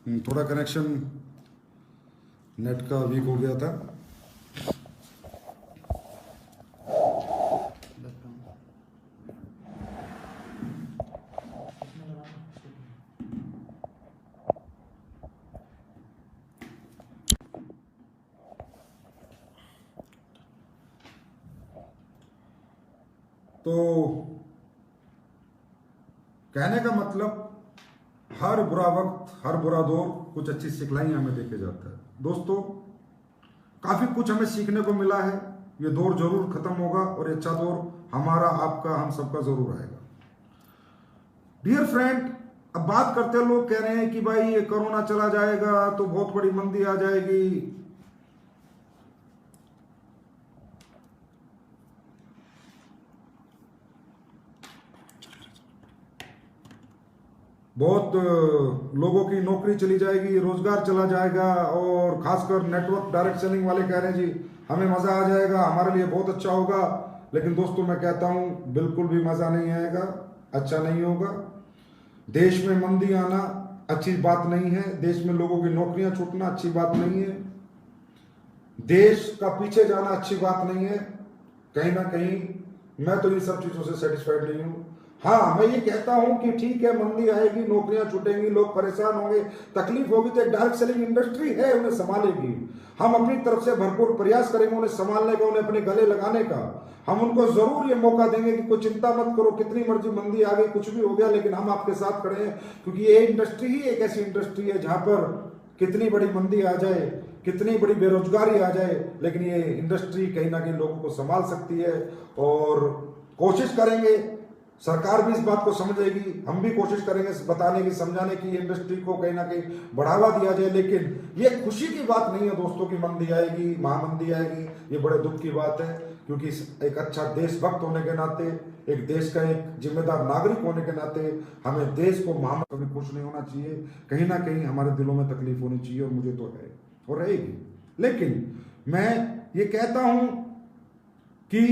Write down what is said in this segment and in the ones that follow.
थोड़ा connection net का week हो गया था। तो कहने का मतलब हर बुरा वक्त, हर बुरा दौर कुछ अच्छी सिखलाई हमें देके जाता है। दोस्तों, काफी कुछ हमें सीखने को मिला है। ये दौर जरूर खत्म होगा और ये अच्छा दौर हमारा, आपका, हम सबका जरूर आएगा। डियर फ्रेंड, अब बात करते हैं, लोग कह रहे हैं कि भाई ये कोरोना चला जाएगा तो बहुत बड़ी मंदी आ जाएगी। बहुत लोगों की नौकरी चली जाएगी, रोजगार चला जाएगा, और खासकर नेटवर्क डायरेक्ट सेलिंग वाले कह रहे हैं जी हमें मजा आ जाएगा, हमारे लिए बहुत अच्छा होगा। लेकिन दोस्तों, मैं कहता हूं बिल्कुल भी मजा नहीं आएगा, अच्छा नहीं होगा। देश में मंदी आना अच्छी बात नहीं है, देश में लोगों की नौकरियां छूटना अच्छी बात नहीं है, देश का पीछे जाना अच्छी बात नहीं है। कहीं ना कहीं मैं तो इन सब चीजों से सेटिस्फाइड नहीं हूं। हाँ, मैं ये कहता हूं कि ठीक है, मंदी आएगी, नौकरियां छूटेंगी, लोग परेशान होंगे, तकलीफ होगी, तो एक डायरेक्ट सेलिंग इंडस्ट्री है, उन्हें संभालेगी। हम अपनी तरफ से भरपूर प्रयास करेंगे उन्हें संभालने का, उन्हें अपने गले लगाने का। हम उनको जरूर ये मौका देंगे कि कोई चिंता मत करो, कितनी मर्जी मंदी आ गई, कुछ भी हो गया, लेकिन हम आपके साथ खड़े हैं। क्योंकि ये इंडस्ट्री ही एक ऐसी इंडस्ट्री है जहां पर कितनी बड़ी मंदी आ जाए, कितनी बड़ी बेरोजगारी आ जाए, लेकिन ये इंडस्ट्री कहीं ना कहीं लोगों को संभाल सकती है। और कोशिश करेंगे, सरकार भी इस बात को समझेगी, हम भी कोशिश करेंगे बताने की, समझाने की, इंडस्ट्री को कहीं ना कहीं बढ़ावा दिया जाए। लेकिन ये खुशी की बात नहीं है दोस्तों की मंदी आएगी, महामंदी आएगी। ये बड़े दुख की बात है, क्योंकि एक अच्छा देशभक्त होने के नाते, एक देश का एक जिम्मेदार नागरिक होने के नाते हमें देश को महामंदी कभी खुश नहीं होना चाहिए। कहीं ना कहीं हमारे दिलों में तकलीफ होनी चाहिए, और मुझे तो है और रहेगी। लेकिन मैं ये कहता हूं कि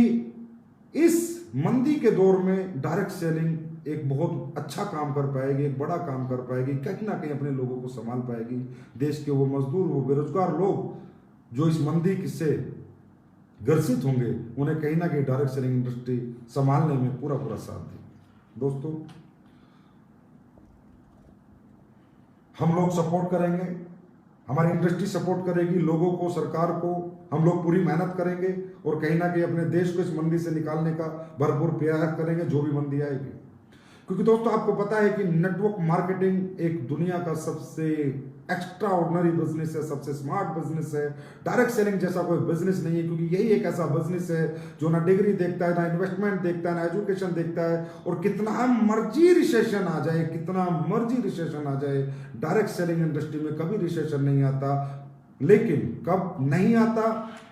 इस मंदी के दौर में डायरेक्ट सेलिंग एक बहुत अच्छा काम कर पाएगी, एक बड़ा काम कर पाएगी, कहीं ना कहीं अपने लोगों को संभाल पाएगी। देश के वो मजदूर, वो बेरोजगार लोग जो इस मंदी से ग्रसित होंगे, उन्हें कहीं ना कहीं डायरेक्ट सेलिंग इंडस्ट्री संभालने में पूरा पूरा साथ देगी। दोस्तों, हम लोग सपोर्ट करेंगे, हमारी इंडस्ट्री सपोर्ट करेगी, लोगों को, सरकार को, हम लोग पूरी मेहनत करेंगे, और कहीं ना कहीं अपने देश को इस मंदी से निकालने का भरपूर प्रयास करेंगे, जो भी मंदी आएगी। क्योंकि दोस्तों, आपको पता है कि नेटवर्क मार्केटिंग एक दुनिया का सबसे एक्स्ट्रा ऑर्डिनरी बिजनेस है, सबसे स्मार्ट बिजनेस है। डायरेक्ट सेलिंग जैसा कोई बिजनेस नहीं है, क्योंकि यही एक ऐसा बिजनेस है जो ना डिग्री देखता है, ना इन्वेस्टमेंट देखता है, ना एजुकेशन देखता है। और कितना मर्जी रिसेशन आ जाए, कितना मर्जी रिसेशन आ जाए, डायरेक्ट सेलिंग इंडस्ट्री में कभी रिसेशन नहीं आता। लेकिन कब नहीं आता,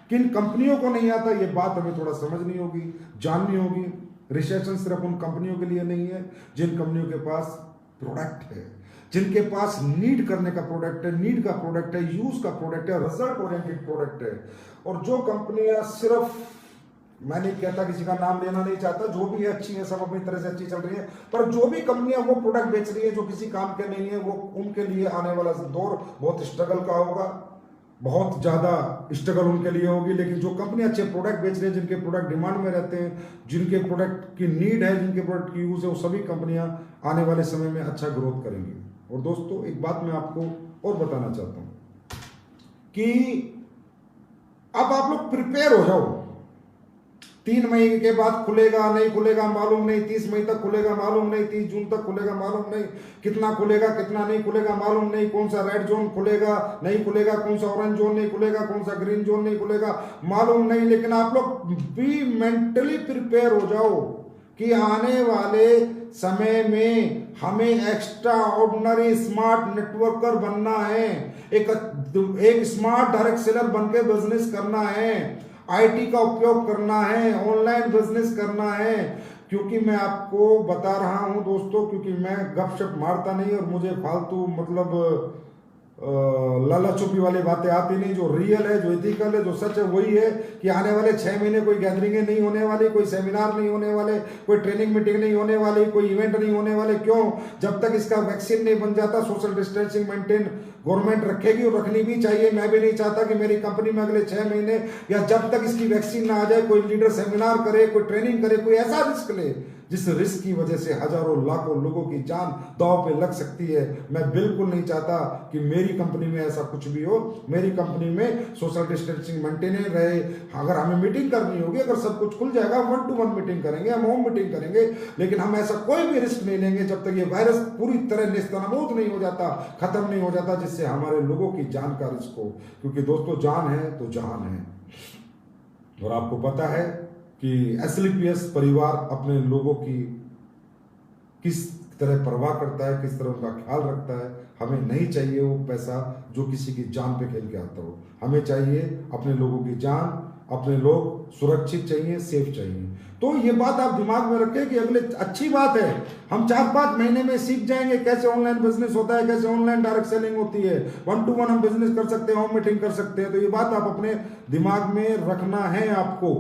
किन कंपनियों को नहीं आता, ये बात हमें थोड़ा समझनी होगी, जाननी होगी। रिसेशन सिर्फ उन कंपनियों के लिए नहीं है जिन कंपनियों के पास प्रोडक्ट है, जिनके पास नीड करने का प्रोडक्ट है, नीड का प्रोडक्ट है, यूज का प्रोडक्ट है, रिजल्ट ओरिएंटेड प्रोडक्ट है। और जो कंपनियां सिर्फ, मैं नहीं कहता, किसी का नाम लेना नहीं चाहता, जो भी है अच्छी है, सब अपनी तरह से अच्छी चल रही है, पर जो भी कंपनियां वो प्रोडक्ट बेच रही है जो किसी काम के नहीं है, वो उनके लिए आने वाला दौर बहुत स्ट्रगल का होगा, बहुत ज्यादा स्ट्रगल उनके लिए होगी। लेकिन जो कंपनी अच्छे प्रोडक्ट बेच रहे हैं, जिनके प्रोडक्ट डिमांड में रहते हैं, जिनके प्रोडक्ट की नीड है, जिनके प्रोडक्ट की यूज है, वो सभी कंपनियां आने वाले समय में अच्छा ग्रोथ करेंगी। और दोस्तों, एक बात मैं आपको और बताना चाहता हूं कि अब आप लोग प्रिपेयर हो जाओ। 3 महीने के बाद खुलेगा नहीं खुलेगा मालूम नहीं, 30 मई तक खुलेगा मालूम नहीं, 30 जून तक खुलेगा मालूम नहीं, कितना खुलेगा कितना नहीं खुलेगा मालूम नहीं, कौन सा रेड जोन खुलेगा नहीं खुलेगा, कौन सा ऑरेंज जोन नहीं खुलेगा, कौन सा ग्रीन जोन नहीं खुलेगा मालूम नहीं। लेकिन आप लोग भी मेंटली प्रिपेयर हो जाओ कि आने वाले समय में हमें एक्स्ट्रा ऑर्डिनरी स्मार्ट नेटवर्कर बनना है, एक स्मार्ट डायरेक्ट सेलर बनके बिजनेस करना है, आईटी का उपयोग करना है, ऑनलाइन बिजनेस करना है। क्योंकि मैं आपको बता रहा हूं दोस्तों, क्योंकि मैं गपशप मारता नहीं, और मुझे फालतू मतलब लाला चुपी वाली बातें आती नहीं। जो रियल है, जो एथिकल है, जो सच है, वही है कि आने वाले 6 महीने कोई गैदरिंगें नहीं होने वाली, कोई सेमिनार नहीं होने वाले, कोई ट्रेनिंग मीटिंग नहीं होने वाली, कोई इवेंट नहीं होने वाले। क्यों? जब तक इसका वैक्सीन नहीं बन जाता, सोशल डिस्टेंसिंग मेंटेन गवर्नमेंट रखेगी और रखनी भी चाहिए। मैं भी नहीं चाहता कि मेरी कंपनी में अगले 6 महीने या जब तक इसकी वैक्सीन ना आ जाए कोई लीडर सेमिनार करे, कोई ट्रेनिंग करे, कोई ऐसा रिस्क ले जिस रिस्क की वजह से हजारों लाखों लोगों की जान दांव पे लग सकती है। मैं बिल्कुल नहीं चाहता कि मेरी कंपनी में ऐसा कुछ भी हो। मेरी कंपनी में सोशल डिस्टेंसिंग मेंटेन रहे। अगर हमें मीटिंग करनी होगी, अगर सब कुछ खुल जाएगा, 1-to-1 मीटिंग करेंगे, हम होम मीटिंग करेंगे, लेकिन हम ऐसा कोई भी रिस्क नहीं लेंगे जब तक ये वायरस पूरी तरह नेस्तनाबूद नहीं हो जाता, खत्म नहीं हो जाता, जिससे हमारे लोगों की जान का रिस्क हो। क्योंकि दोस्तों, जान है तो जहान है। और आपको पता है कि एसलीपीएस परिवार अपने लोगों की किस तरह परवाह करता है, किस तरह उनका ख्याल रखता है। हमें नहीं चाहिए वो पैसा जो किसी की जान पे खेल के आता हो। हमें चाहिए अपने लोगों की जान, अपने लोग सुरक्षित चाहिए, सेफ चाहिए। तो ये बात आप दिमाग में रखें कि अगले अच्छी बात है, हम 4-5 महीने में सीख जाएंगे कैसे ऑनलाइन बिजनेस होता है, कैसे ऑनलाइन डायरेक्ट सेलिंग होती है, 1-to-1 हम बिजनेस कर सकते हैं, होम मीटिंग कर सकते हैं। तो ये बात आप अपने दिमाग में रखना है आपको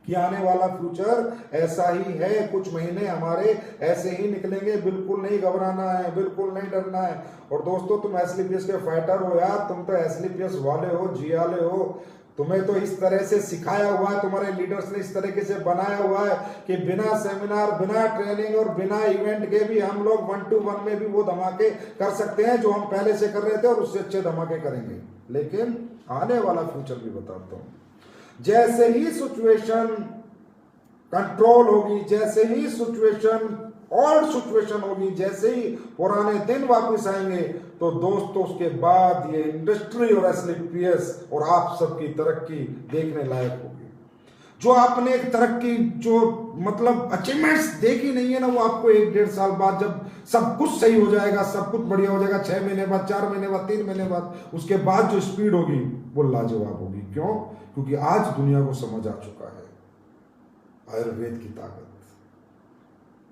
कि आने वाला फ्यूचर ऐसा ही है। कुछ महीने हमारे ऐसे ही निकलेंगे। बिल्कुल नहीं घबराना है, बिल्कुल नहीं डरना है। और दोस्तों, तुम एसलीपीएस के फाइटर हो यार, तुम तो एसलीपीएस वाले हो, जियाले हो। तुम्हें तो इस तरह से सिखाया हुआ है, तुम्हारे लीडर्स ने इस तरीके से बनाया हुआ है कि बिना सेमिनार, बिना ट्रेनिंग और बिना इवेंट के भी हम लोग 1-to-1 में भी वो धमाके कर सकते हैं जो हम पहले से कर रहे थे, और उससे अच्छे धमाके करेंगे। लेकिन आने वाला फ्यूचर भी बताता हूं। जैसे ही सिचुएशन कंट्रोल होगी, जैसे ही सिचुएशन और सिचुएशन होगी, जैसे ही पुराने दिन वापस आएंगे, तो दोस्तों उसके बाद ये इंडस्ट्री और एसलीपीएस और आप सबकी तरक्की देखने लायक होगी। जो आपने एक तरक्की, जो मतलब अचीवमेंट्स देखी नहीं है ना, वो आपको 1-1.5 साल बाद जब सब कुछ सही हो जाएगा, सब कुछ बढ़िया हो जाएगा, 6 महीने बाद, 4 महीने बाद, 3 महीने बाद, उसके बाद जो स्पीड होगी वो लाजवाब होगी। क्यों? क्योंकि आज दुनिया को समझ आ चुका है आयुर्वेद की ताकत,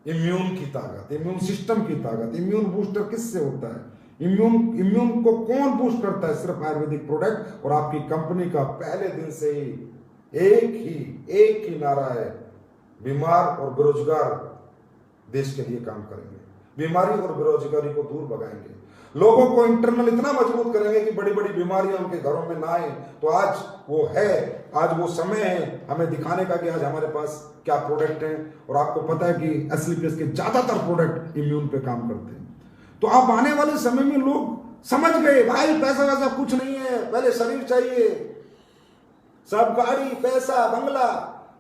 इम्यून की ताकत, इम्यून सिस्टम की ताकत। इम्यून बूस्टर किससे होता है? इम्यून को कौन बूस्ट करता है? सिर्फ आयुर्वेदिक प्रोडक्ट। और आपकी कंपनी का पहले दिन से ही एक ही नारा है, बीमार और बेरोजगार देश के लिए काम करेंगे, बीमारी और बेरोजगारी को दूर भगाएंगे, लोगों को इंटरनल इतना मजबूत करेंगे कि बड़ी बड़ी बीमारियां उनके घरों में ना आए। तो आज वो है, आज वो समय है हमें दिखाने का कि आज हमारे पास क्या प्रोडक्ट है। और आपको पता है कि एसलीपीएस के ज्यादातर प्रोडक्ट इम्यून पे काम करते हैं। तो आप आने वाले समय में लोग समझ गए, भाई पैसा वैसा कुछ नहीं है, पहले शरीर चाहिए। सब गाड़ी, पैसा, बंगला,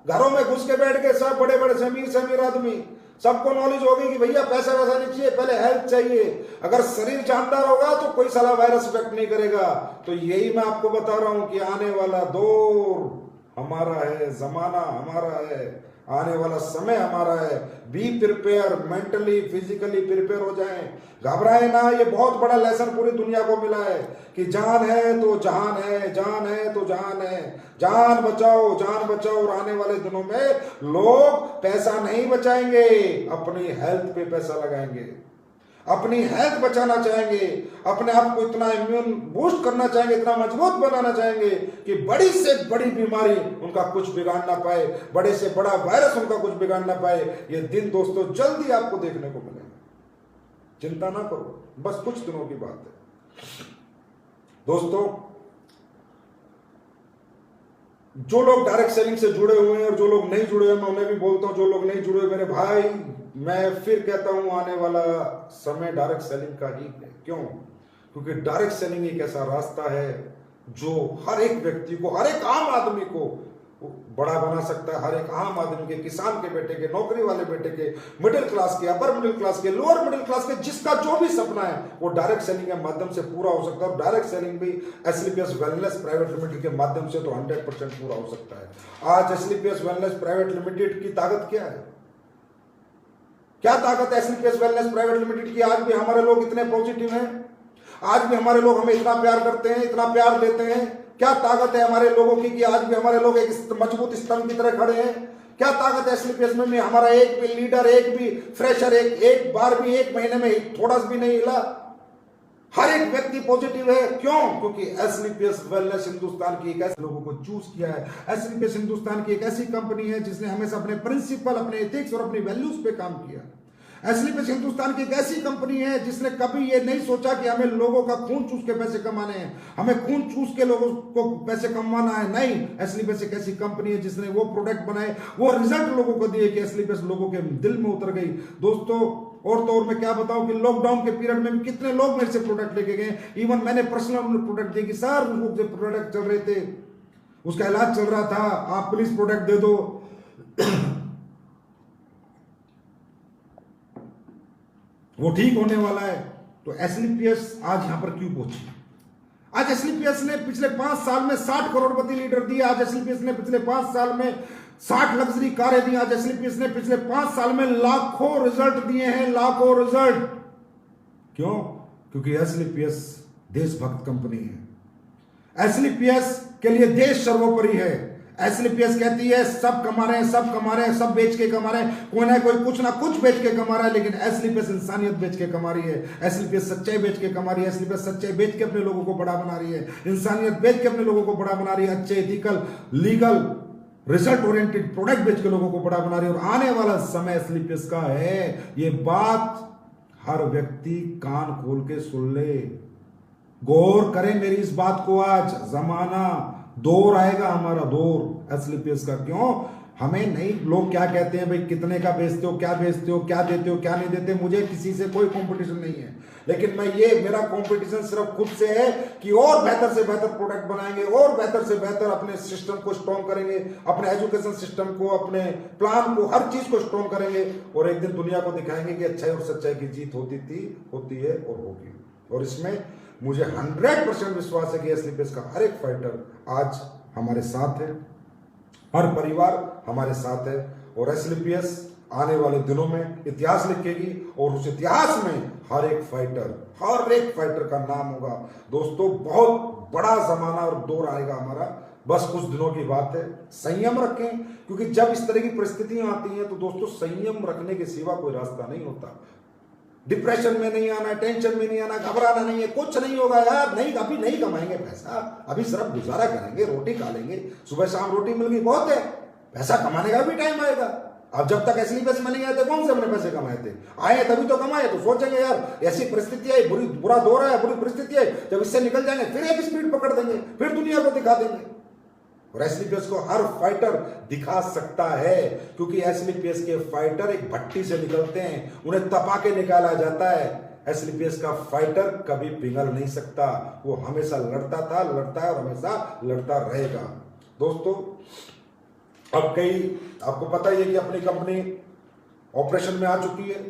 घरों में घुस के बैठ गए सब बड़े बड़े से अमीर आदमी। सबको नॉलेज होगी कि भैया पैसा वैसा नहीं चाहिए, पहले हेल्थ चाहिए। अगर शरीर जानदार होगा तो कोई साला वायरस इफेक्ट नहीं करेगा। तो यही मैं आपको बता रहा हूं कि आने वाला दौर हमारा है, जमाना हमारा है, आने वाला समय हमारा है। Be prepare, mentally physically prepare हो जाएं, घबराए ना। ये बहुत बड़ा लेसन पूरी दुनिया को मिला है कि जान है तो जहान है, जान है तो जहान है। जान बचाओ, जान बचाओ। और आने वाले दिनों में लोग पैसा नहीं बचाएंगे, अपनी हेल्थ पे पैसा लगाएंगे, अपनी हेल्थ बचाना चाहेंगे, अपने आप को इतना इम्यून बूस्ट करना चाहेंगे, इतना मजबूत बनाना चाहेंगे कि बड़ी से बड़ी बीमारी उनका कुछ बिगाड़ ना पाए, बड़े से बड़ा वायरस उनका कुछ बिगाड़ ना पाए। ये दिन दोस्तों जल्दी आपको देखने को मिलेगा, चिंता ना करो, बस कुछ दिनों की बात है। दोस्तों, जो लोग डायरेक्ट सेलिंग से जुड़े हुए हैं और जो लोग नहीं जुड़े हुए, मैं उन्हें भी बोलता हूं, जो लोग नहीं जुड़े हुए मेरे भाई, मैं फिर कहता हूं आने वाला समय डायरेक्ट सेलिंग का ही है। क्यों? क्योंकि डायरेक्ट सेलिंग एक ऐसा रास्ता है जो हर एक व्यक्ति को, हर एक आम आदमी को बड़ा बना सकता है। हर एक आम आदमी के, किसान के बेटे के, नौकरी वाले बेटे के, मिडिल क्लास के, अपर मिडिल क्लास के, लोअर मिडिल क्लास के, जिसका जो भी सपना है वो डायरेक्ट सेलिंग के माध्यम से पूरा हो सकता है। और डायरेक्ट सेलिंग भी एसलीपीएस वेलनेस प्राइवेट लिमिटेड के माध्यम से तो 100% पूरा हो सकता है। आज एसलीपीएस वेलनेस प्राइवेट लिमिटेड की ताकत क्या है? क्या ताकत है एसलीपीएस वेलनेस प्राइवेट लिमिटेड की? आज भी हमारे लोग इतने पॉजिटिव हैं, आज भी हमारे लोग हमें इतना प्यार करते हैं, इतना प्यार देते हैं। क्या ताकत है हमारे लोगों की कि आज भी हमारे लोग एक मजबूत स्तंभ की तरह खड़े हैं? क्या ताकत है एसलीपीएस में? हमारा एक भी लीडर, एक भी फ्रेशर एक बार भी, एक महीने में थोड़ा भी नहीं हिला। हर एक व्यक्ति पॉजिटिव है। क्यों? क्योंकि एसलीपीएस वेलनेस हिंदुस्तान की एक ऐसे लोगों को चूज किया है। एसलीपीएस हिंदुस्तान की एक ऐसी कंपनी है जिसने हमेशा अपने प्रिंसिपल, अपने एथिक्स और अपनी वैल्यूज पे काम किया। एसलीपीएस हिंदुस्तान की एक ऐसी कंपनी है जिसने कभी ये नहीं सोचा कि हमें लोगों का खून चूस के पैसे कमाने हैं, हमें खून चूस के लोगों को पैसे कमाना है। नहीं, एसलीपीएस एक ऐसी कंपनी है जिसने वो प्रोडक्ट बनाए, वो रिजल्ट लोगों को दिए कि एसलीपीएस लोगों के दिल में उतर गई। दोस्तों, और तो और मैं क्या बताऊं कि लॉकडाउन के पीरियड में भी कितने लोग मेरे से प्रोडक्ट लेके गए। इवन मैंने पर्सनल प्रोडक्ट दिए कि सर वो जो प्रोडक्ट चल रहे थे, उसका इलाज चल रहा था, आप प्लीज प्रोडक्ट दे दो। वो ठीक होने वाला है। तो एसलीपीएस आज यहां पर क्यों पहुंची? आज एसलीपीएस ने पिछले 5 साल में 60 करोड़पति लीडर दिए। आज एसलीपीएस ने पिछले 5 साल में 60 लग्जरी कारें दी। आज एसलीपीएस ने पिछले 5 साल में लाखों रिजल्ट दिए हैं, लाखों रिजल्ट। क्यों? क्योंकि एसलीपीएस देशभक्त कंपनी है। एसलीपीएस के लिए देश सर्वोपरि है। एसलीपीएस कहती है सब कमा रहे हैं, सब कमा रहे हैं, सब बेच के कमा रहे हैं, कोई ना कोई कुछ ना कुछ बेच के कमा रहा है, लेकिन एसलीपीएस इंसानियत बेच के कमा रही है। एसलीपीएस सच्चाई बेच के कमा रही है। एसलीपीएस सच्चाई बेच के अपने लोगों को बड़ा बना रही है। इंसानियत बेच के अपने लोगों को बड़ा बना रही है। अच्छे ethical, legal, result oriented product बेच के लोगों को बड़ा बना रही है। और आने वाला समय एसलीपीएस का है। ये बात हर व्यक्ति कान खोल के सुन ले, गौर करें मेरी इस बात को। आज जमाना दौर आएगा, हमारा दौर एसलीपीएस का। क्यों? हमें नहीं, लोग क्या कहते हैं भाई कितने का बेचते हो, क्या बेचते हो, क्या देते हो, क्या नहीं देते, मुझे किसी से कोई कंपटीशन नहीं है। लेकिन मैं ये, मेरा कंपटीशन सिर्फ खुद से है कि और बेहतर से बेहतर प्रोडक्ट बनाएंगे, और बेहतर से बेहतर अपने सिस्टम को स्ट्रॉन्ग करेंगे, अपने एजुकेशन सिस्टम को, अपने प्लान को, हर चीज को स्ट्रॉन्ग करेंगे। और एक दिन दुनिया को दिखाएंगे कि अच्छाई और सच्चाई की जीत होती थी, होती है और होगी। और इसमें मुझे 100% विश्वास है कि एसलीपीएस का हर एक फाइटर आज हमारे साथ है, हर परिवार हमारे साथ है। और एसलीपीएस आने वाले दिनों में इतिहास लिखेगी और उस इतिहास में हर एक फाइटर का नाम होगा। दोस्तों, बहुत बड़ा जमाना और दौर आएगा हमारा, बस कुछ दिनों की बात है। संयम रखें, क्योंकि जब इस तरह की परिस्थितियां आती हैं तो दोस्तों संयम रखने के सिवा कोई रास्ता नहीं होता। डिप्रेशन में नहीं आना, टेंशन में नहीं आना, घबराना नहीं है, कुछ नहीं होगा यार। नहीं, अभी नहीं कमाएंगे पैसा, अभी सिर्फ गुजारा करेंगे, रोटी खा लेंगे, सुबह शाम रोटी मिल गई बहुत है, पैसा कमाने का भी टाइम आएगा। अब जब तक एसलीपीएस में नहीं आए थे, कौन से हमने पैसे कमाए थे? आए तभी तो कमाए। तो सोचेंगे यार ऐसी परिस्थिति आई, बुरा दौर है, बुरी परिस्थिति है, जब इससे निकल जाएंगे फिर एक स्पीड पकड़ देंगे, फिर दुनिया को दिखा देंगे। और एसलीपीएस को हर फाइटर दिखा सकता है, क्योंकि एसलीपीएस के फाइटर एक भट्टी से निकलते हैं, उन्हें तपा के निकाला जाता है। एसलीपीएस का फाइटर कभी पिघल नहीं सकता, वो हमेशा लड़ता था, लड़ता है और हमेशा लड़ता रहेगा। दोस्तों, अब कई, आपको पता ही है कि अपनी कंपनी ऑपरेशन में आ चुकी है।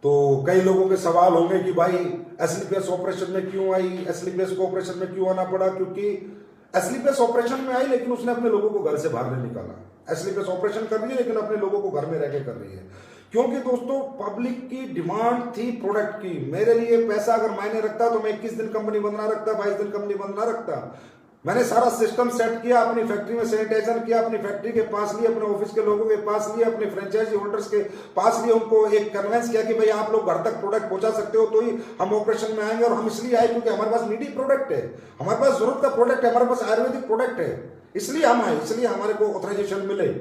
तो कई लोगों के सवाल होंगे कि भाई एसलीपीएस ऑपरेशन में क्यों आई, एसलीपीएस को ऑपरेशन में क्यों आना पड़ा? क्योंकि एसलीपीएस ऑपरेशन में आई लेकिन उसने अपने लोगों को घर से बाहर नहीं निकाला। एसलीपीएस ऑपरेशन कर रही है लेकिन अपने लोगों को घर में रह के कर रही है। क्योंकि दोस्तों पब्लिक की डिमांड थी प्रोडक्ट की। मेरे लिए पैसा अगर मायने रखता तो मैं 21 दिन कंपनी बंद ना रखता, 22 दिन कंपनी बंद ना रखता। मैंने सारा सिस्टम सेट किया, अपनी फैक्ट्री में सैनिटाइजर किया, अपनी फैक्ट्री के पास लिए, अपने ऑफिस के लोगों के पास लिए, अपने फ्रेंचाइजी होल्डर्स के पास लिए, उनको एक कन्वेंस किया कि भाई आप लोग घर तक प्रोडक्ट पहुंचा सकते हो तो ही हम ऑपरेशन में आएंगे। और हम इसलिए आए क्योंकि हमारे पास नीडी प्रोडक्ट है, हमारे पास जरूरत का प्रोडक्ट है, हमारे पास आयुर्वेदिक प्रोडक्ट है, इसलिए हम आए, इसलिए हमारे को ऑथराइजेशन मिले।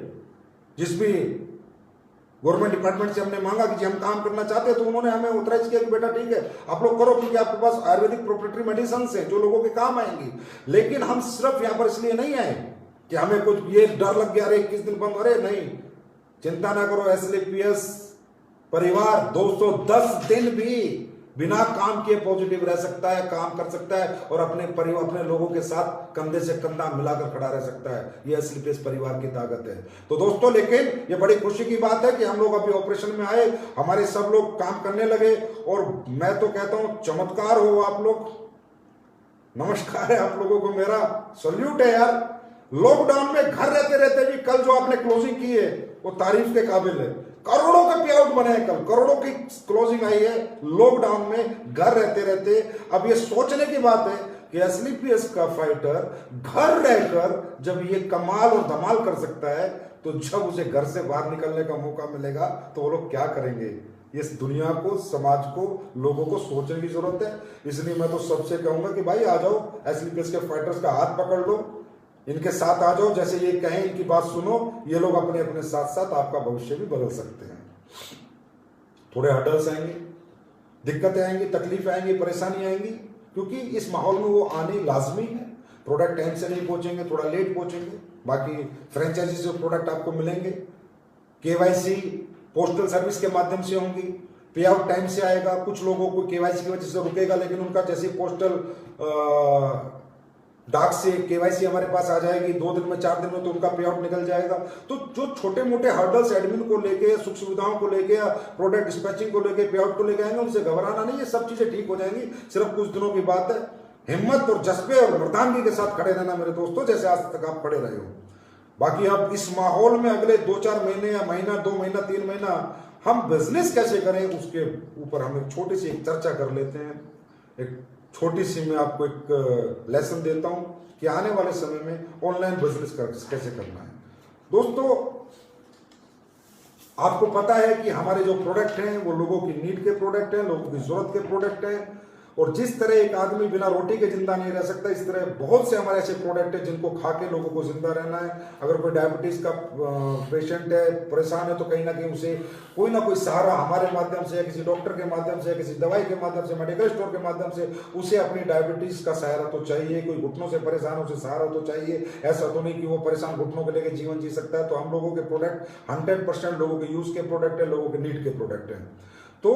जिस भी गवर्नमेंट डिपार्टमेंट से हमने मांगा कि हम काम करना चाहते हैं तो उन्होंने हमें ऑथराइज किया कि बेटा ठीक है आप लोग करो, क्योंकि आपके पास आयुर्वेदिक प्रोप्राइटरी मेडिसिन हैं जो लोगों के काम आएंगी। लेकिन हम सिर्फ यहां पर इसलिए नहीं आए कि हमें कुछ ये डर लग गया, अरे 21 दिन बंद, अरे नहीं, चिंता ना करो। एसलीपीएस परिवार 210 दिन भी बिना काम किए पॉजिटिव रह सकता है, काम कर सकता है और अपने परिवार, अपने लोगों के साथ कंधे से कंधा मिलाकर खड़ा रह सकता है। ये एसलीपीएस परिवार की ताकत है। तो दोस्तों, लेकिन ये बड़ी खुशी की बात है कि हम लोग अभी ऑपरेशन में आए, हमारे सब लोग काम करने लगे। और मैं तो कहता हूं चमत्कार हो आप लोग, नमस्कार है आप लोगों को, मेरा सल्यूट है यार। लॉकडाउन में घर रहते रहते भी कल जो आपने क्लोजिंग की है वो तारीफ के काबिल है। करोड़ों के पे आउट बने हैं, कल करोड़ों की क्लोजिंग आई है लॉकडाउन में घर रहते रहते। अब ये सोचने की बात है कि एसलीपीएस का फाइटर घर रहकर जब ये कमाल और धमाल कर सकता है तो जब उसे घर से बाहर निकलने का मौका मिलेगा तो वो लोग क्या करेंगे? इस दुनिया को, समाज को, लोगों को सोचने की जरूरत है। इसलिए मैं तो सबसे कहूंगा कि भाई आ जाओ, एसलीपीएस के फाइटर्स का हाथ पकड़ लो, इनके साथ आ जाओ, जैसे ये कहें इनकी बात सुनो। ये लोग अपने अपने साथ साथ आपका भविष्य भी बदल सकते हैं। थोड़े हर्डल्स आएंगे, दिक्कतें आएंगी, तकलीफें आएंगी, परेशानी आएंगी, क्योंकि इस माहौल में वो आने लाजमी है। प्रोडक्ट टाइम से नहीं पहुंचेंगे, थोड़ा लेट पहुंचेंगे। बाकी फ्रेंचाइजी से प्रोडक्ट आपको मिलेंगे। केवाईसी पोस्टल सर्विस के माध्यम से होंगी, पे आउट टाइम से आएगा। कुछ लोगों को केवाईसी की वजह से रुकेगा, लेकिन उनका जैसे पोस्टल डाक से केवाईसी हमारे पास आ जाएगी 2 दिन में, 4 दिन में, तो उनका पे आउट निकल जाएगा। तो जो छोटे मोटे हर्डल्स एडमिन को लेके, सुख सुविधाओं को लेके, या प्रोडक्ट डिस्पैचिंग को लेके, पे आउट को लेके आएंगे, उनसे घबराना नहीं है। सब चीजें ठीक हो जाएंगी, सिर्फ कुछ दिनों की बात है। हिम्मत और जज्बे और मर्दानगी के साथ खड़े रहना मेरे दोस्तों, जैसे आज तक आप खड़े रहे हो। बाकी अब इस माहौल में अगले 2-4 महीने या महीना, 2 महीना, 3 महीना हम बिजनेस कैसे करें, उसके ऊपर हम एक छोटी सी चर्चा कर लेते हैं। एक छोटी सी मैं आपको एक लेसन देता हूं कि आने वाले समय में ऑनलाइन बिजनेस कैसे करना है। दोस्तों, आपको पता है कि हमारे जो प्रोडक्ट हैं वो लोगों की नीड के प्रोडक्ट हैं, लोगों की जरूरत के प्रोडक्ट हैं। और जिस तरह एक आदमी बिना रोटी के जिंदा नहीं रह सकता, इस तरह बहुत से हमारे ऐसे प्रोडक्ट हैं जिनको खा के लोगों को जिंदा रहना है। अगर कोई डायबिटीज का पेशेंट है, परेशान है, तो कहीं ना कहीं उसे कोई ना कोई सहारा हमारे माध्यम से, या किसी डॉक्टर के माध्यम से, या किसी दवाई के माध्यम से, मेडिकल स्टोर के माध्यम से उसे अपनी डायबिटीज का सहारा तो चाहिए। कोई घुटनों से परेशान हो, उसे सहारा तो चाहिए। ऐसा तो नहीं कि वो परेशान घुटनों को लेकर जीवन जी सकता है। तो हम लोगों के प्रोडक्ट 100% लोगों के यूज के प्रोडक्ट है, लोगों के नीड के प्रोडक्ट है। तो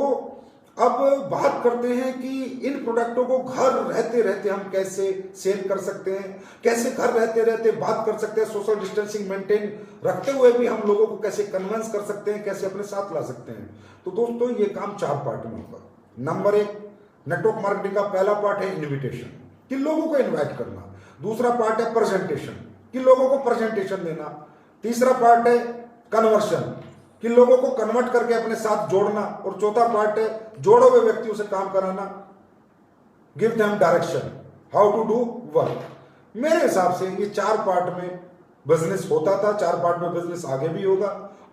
अब बात करते हैं कि इन प्रोडक्टों को घर रहते रहते हम कैसे सेल कर सकते हैं, कैसे घर रहते रहते बात कर सकते हैं, सोशल डिस्टेंसिंग मेंटेन रखते हुए भी हम लोगों को कैसे कन्विंस कर सकते हैं, कैसे अपने साथ ला सकते हैं। तो दोस्तों, ये काम 4 पार्ट में होगा। नंबर 1, नेटवर्क मार्केटिंग का पहला पार्ट है इन्विटेशन, कि लोगों को इन्वाइट करना। दूसरा पार्ट है प्रेजेंटेशन, कि लोगों को प्रेजेंटेशन देना। तीसरा पार्ट है कन्वर्शन, कि लोगों को कन्वर्ट करके अपने साथ जोड़ना। और चौथा पार्ट है जोड़े हुए व्यक्तियों से काम कराना, give them direction, how to do work. मेरे हिसाब से ये 4 पार्ट में बिजनेस होता था, 4 पार्ट में बिजनेस आगे भी होगा।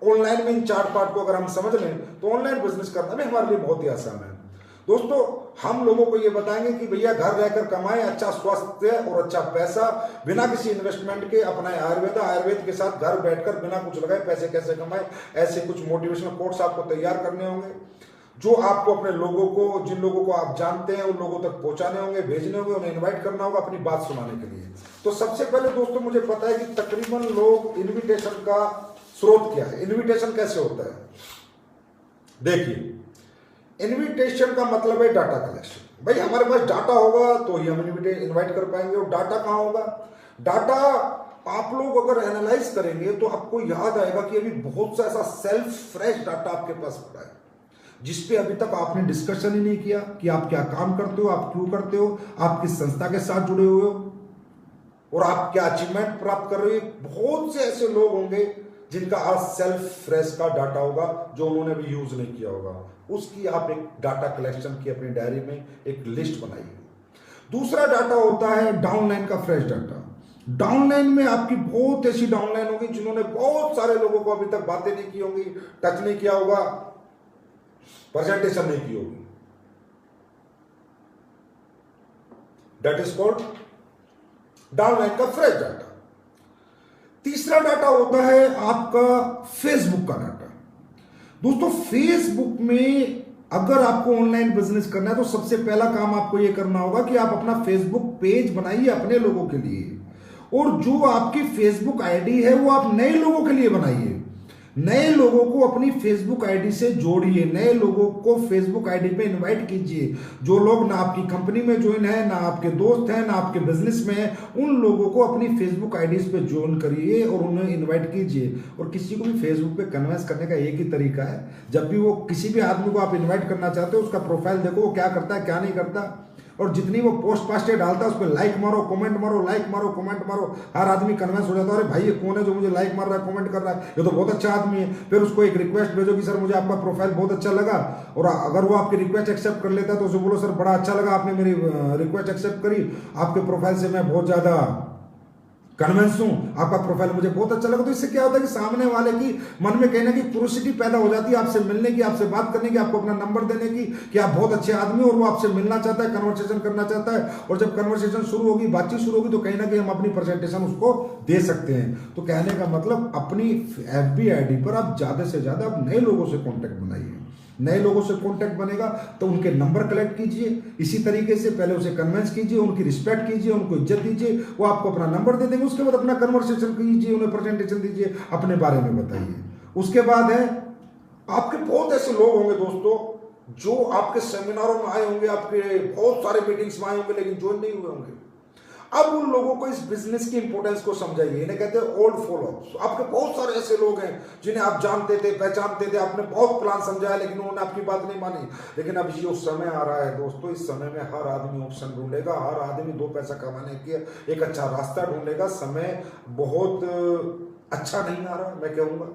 ऑनलाइन में इन 4 पार्ट को अगर हम समझ लें तो ऑनलाइन बिजनेस करना भी हमारे लिए बहुत ही आसान है। दोस्तों, हम लोगों को ये बताएंगे कि भैया घर रहकर कमाएं, अच्छा स्वास्थ्य और अच्छा पैसा बिना किसी इन्वेस्टमेंट के अपना आयुर्वेद के साथ घर बैठकर बिना कुछ लगाए पैसे कैसे कमाएं। ऐसे कुछ मोटिवेशनल कोट्स आपको तैयार करने होंगे, जो आपको अपने लोगों को, जिन लोगों को आप जानते हैं, उन लोगों तक पहुंचाने होंगे, भेजने होंगे, उन्हें इन्वाइट करना होगा अपनी बात सुनाने के लिए। तो सबसे पहले दोस्तों, मुझे पता है कि तकरीबन लोग इन्विटेशन का स्रोत क्या है, इन्विटेशन कैसे होता है। देखिए, इन्विटेशन का मतलब है डाटा कलेक्शन। भाई हमारे पास डाटा होगा तो ही हम इन्वाइट कर पाएंगे। और डाटा कहाँ होगा? डाटा आप लोग अगर एनालाइज करेंगे तो आपको याद आएगा कि अभी बहुत सा ऐसा सेल्फ फ्रेश डाटा आपके पास पड़ा है, जिसपे अभी तक आपने डिस्कशन ही नहीं किया कि आप क्या काम करते हो, आप क्यों करते हो, आप किस संस्था के साथ जुड़े हुए हो, और आप क्या अचीवमेंट प्राप्त कर रहे हो। बहुत से ऐसे लोग होंगे जिनका आज सेल्फ फ्रेश का डाटा होगा, जो उन्होंने भी यूज नहीं किया होगा। उसकी आप एक डाटा कलेक्शन की अपनी डायरी में एक लिस्ट बनाइए। दूसरा डाटा होता है डाउनलाइन का फ्रेश डाटा। डाउनलाइन में आपकी बहुत ऐसी डाउनलाइन होगी जिन्होंने बहुत सारे लोगों को अभी तक बातें नहीं की होंगी, टच नहीं किया होगा, प्रेजेंटेशन नहीं की होगी। दैट इज कॉल्ड डाउनलाइन का फ्रेश डाटा। तीसरा डाटा होता है आपका फेसबुक का डाटा। दोस्तों, फेसबुक में अगर आपको ऑनलाइन बिजनेस करना है तो सबसे पहला काम आपको यह करना होगा कि आप अपना फेसबुक पेज बनाइए अपने लोगों के लिए, और जो आपकी फेसबुक आईडी है वो आप नए लोगों के लिए बनाइए। नए लोगों को अपनी फेसबुक आईडी से जोड़िए, नए लोगों को फेसबुक आईडी पे इनवाइट कीजिए। जो लोग ना आपकी कंपनी में ज्वाइन है, ना आपके दोस्त हैं, ना आपके बिजनेस में है, उन लोगों को अपनी फेसबुक आईडीज पे ज्वाइन करिए और उन्हें इनवाइट कीजिए। और किसी को भी फेसबुक पे कन्विंस करने का एक ही तरीका है, जब भी वो किसी भी आदमी को आप इन्वाइट करना चाहते हो उसका प्रोफाइल देखो, वो क्या करता है क्या नहीं करता, और जितनी वो पोस्ट पास्टें डालता है उस पर लाइक मारो, कमेंट मारो, लाइक मारो, कमेंट मारो। हर आदमी कन्विंस हो जाता है, अरे भाई ये कौन है जो मुझे लाइक मार रहा है, कमेंट कर रहा है, ये तो बहुत अच्छा आदमी है। फिर उसको एक रिक्वेस्ट भेजो कि सर मुझे आपका प्रोफाइल बहुत अच्छा लगा, और अगर वो आपकी रिक्वेस्ट एक्सेप्ट कर लेता है तो उसे बोलो सर बड़ा अच्छा लगा, आपने मेरी रिक्वेस्ट एक्सेप्ट करी, आपके प्रोफाइल से मैं बहुत ज़्यादा कन्विंस हूं, आपका प्रोफाइल मुझे बहुत अच्छा लगा। तो इससे क्या होता है कि सामने वाले की मन में कहीं ना कहीं क्यूरियोसिटी पैदा हो जाती है आपसे मिलने की, आपसे बात करने की, आपको अपना नंबर देने की, कि आप बहुत अच्छे आदमी हो और वो आपसे मिलना चाहता है, कन्वर्सेशन करना चाहता है। और जब कन्वर्सेशन शुरू होगी, बातचीत शुरू होगी, तो कहीं ना कहीं हम अपनी प्रेजेंटेशन उसको दे सकते हैं। तो कहने का मतलब अपनी FB ID पर आप ज्यादा से ज्यादा आप नए लोगों से कॉन्टेक्ट बनाइए। नए लोगों से कांटेक्ट बनेगा तो उनके नंबर कलेक्ट कीजिए। इसी तरीके से पहले उसे कन्विंस कीजिए, उनकी रिस्पेक्ट कीजिए, उनको इज्जत दीजिए, वो आपको अपना नंबर दे देंगे। उसके बाद अपना कन्वर्सेशन कीजिए, उन्हें प्रेजेंटेशन दीजिए, अपने बारे में बताइए। उसके बाद है, आपके बहुत ऐसे लोग होंगे दोस्तों जो आपके सेमिनारों में आए होंगे, आपके बहुत सारे मीटिंग्स में आए होंगे, लेकिन ज्वाइन नहीं हुए होंगे। अब उन लोगों को इस बिजनेस की इंपॉर्टेंस को समझाइए। इन्हें कहते हैं ओल्ड फॉलोअर्स। आपके बहुत सारे ऐसे लोग हैं जिन्हें आप जानते थे, पहचानते थे, आपने बहुत प्लान समझाया, लेकिन उन्होंने आपकी बात नहीं मानी। लेकिन अब ये समय आ रहा है दोस्तों, इस समय में हर आदमी ऑप्शन ढूंढेगा, हर आदमी 2 पैसा कमाने के एक अच्छा रास्ता ढूंढेगा। समय बहुत अच्छा नहीं आ रहा, मैं कहूँगा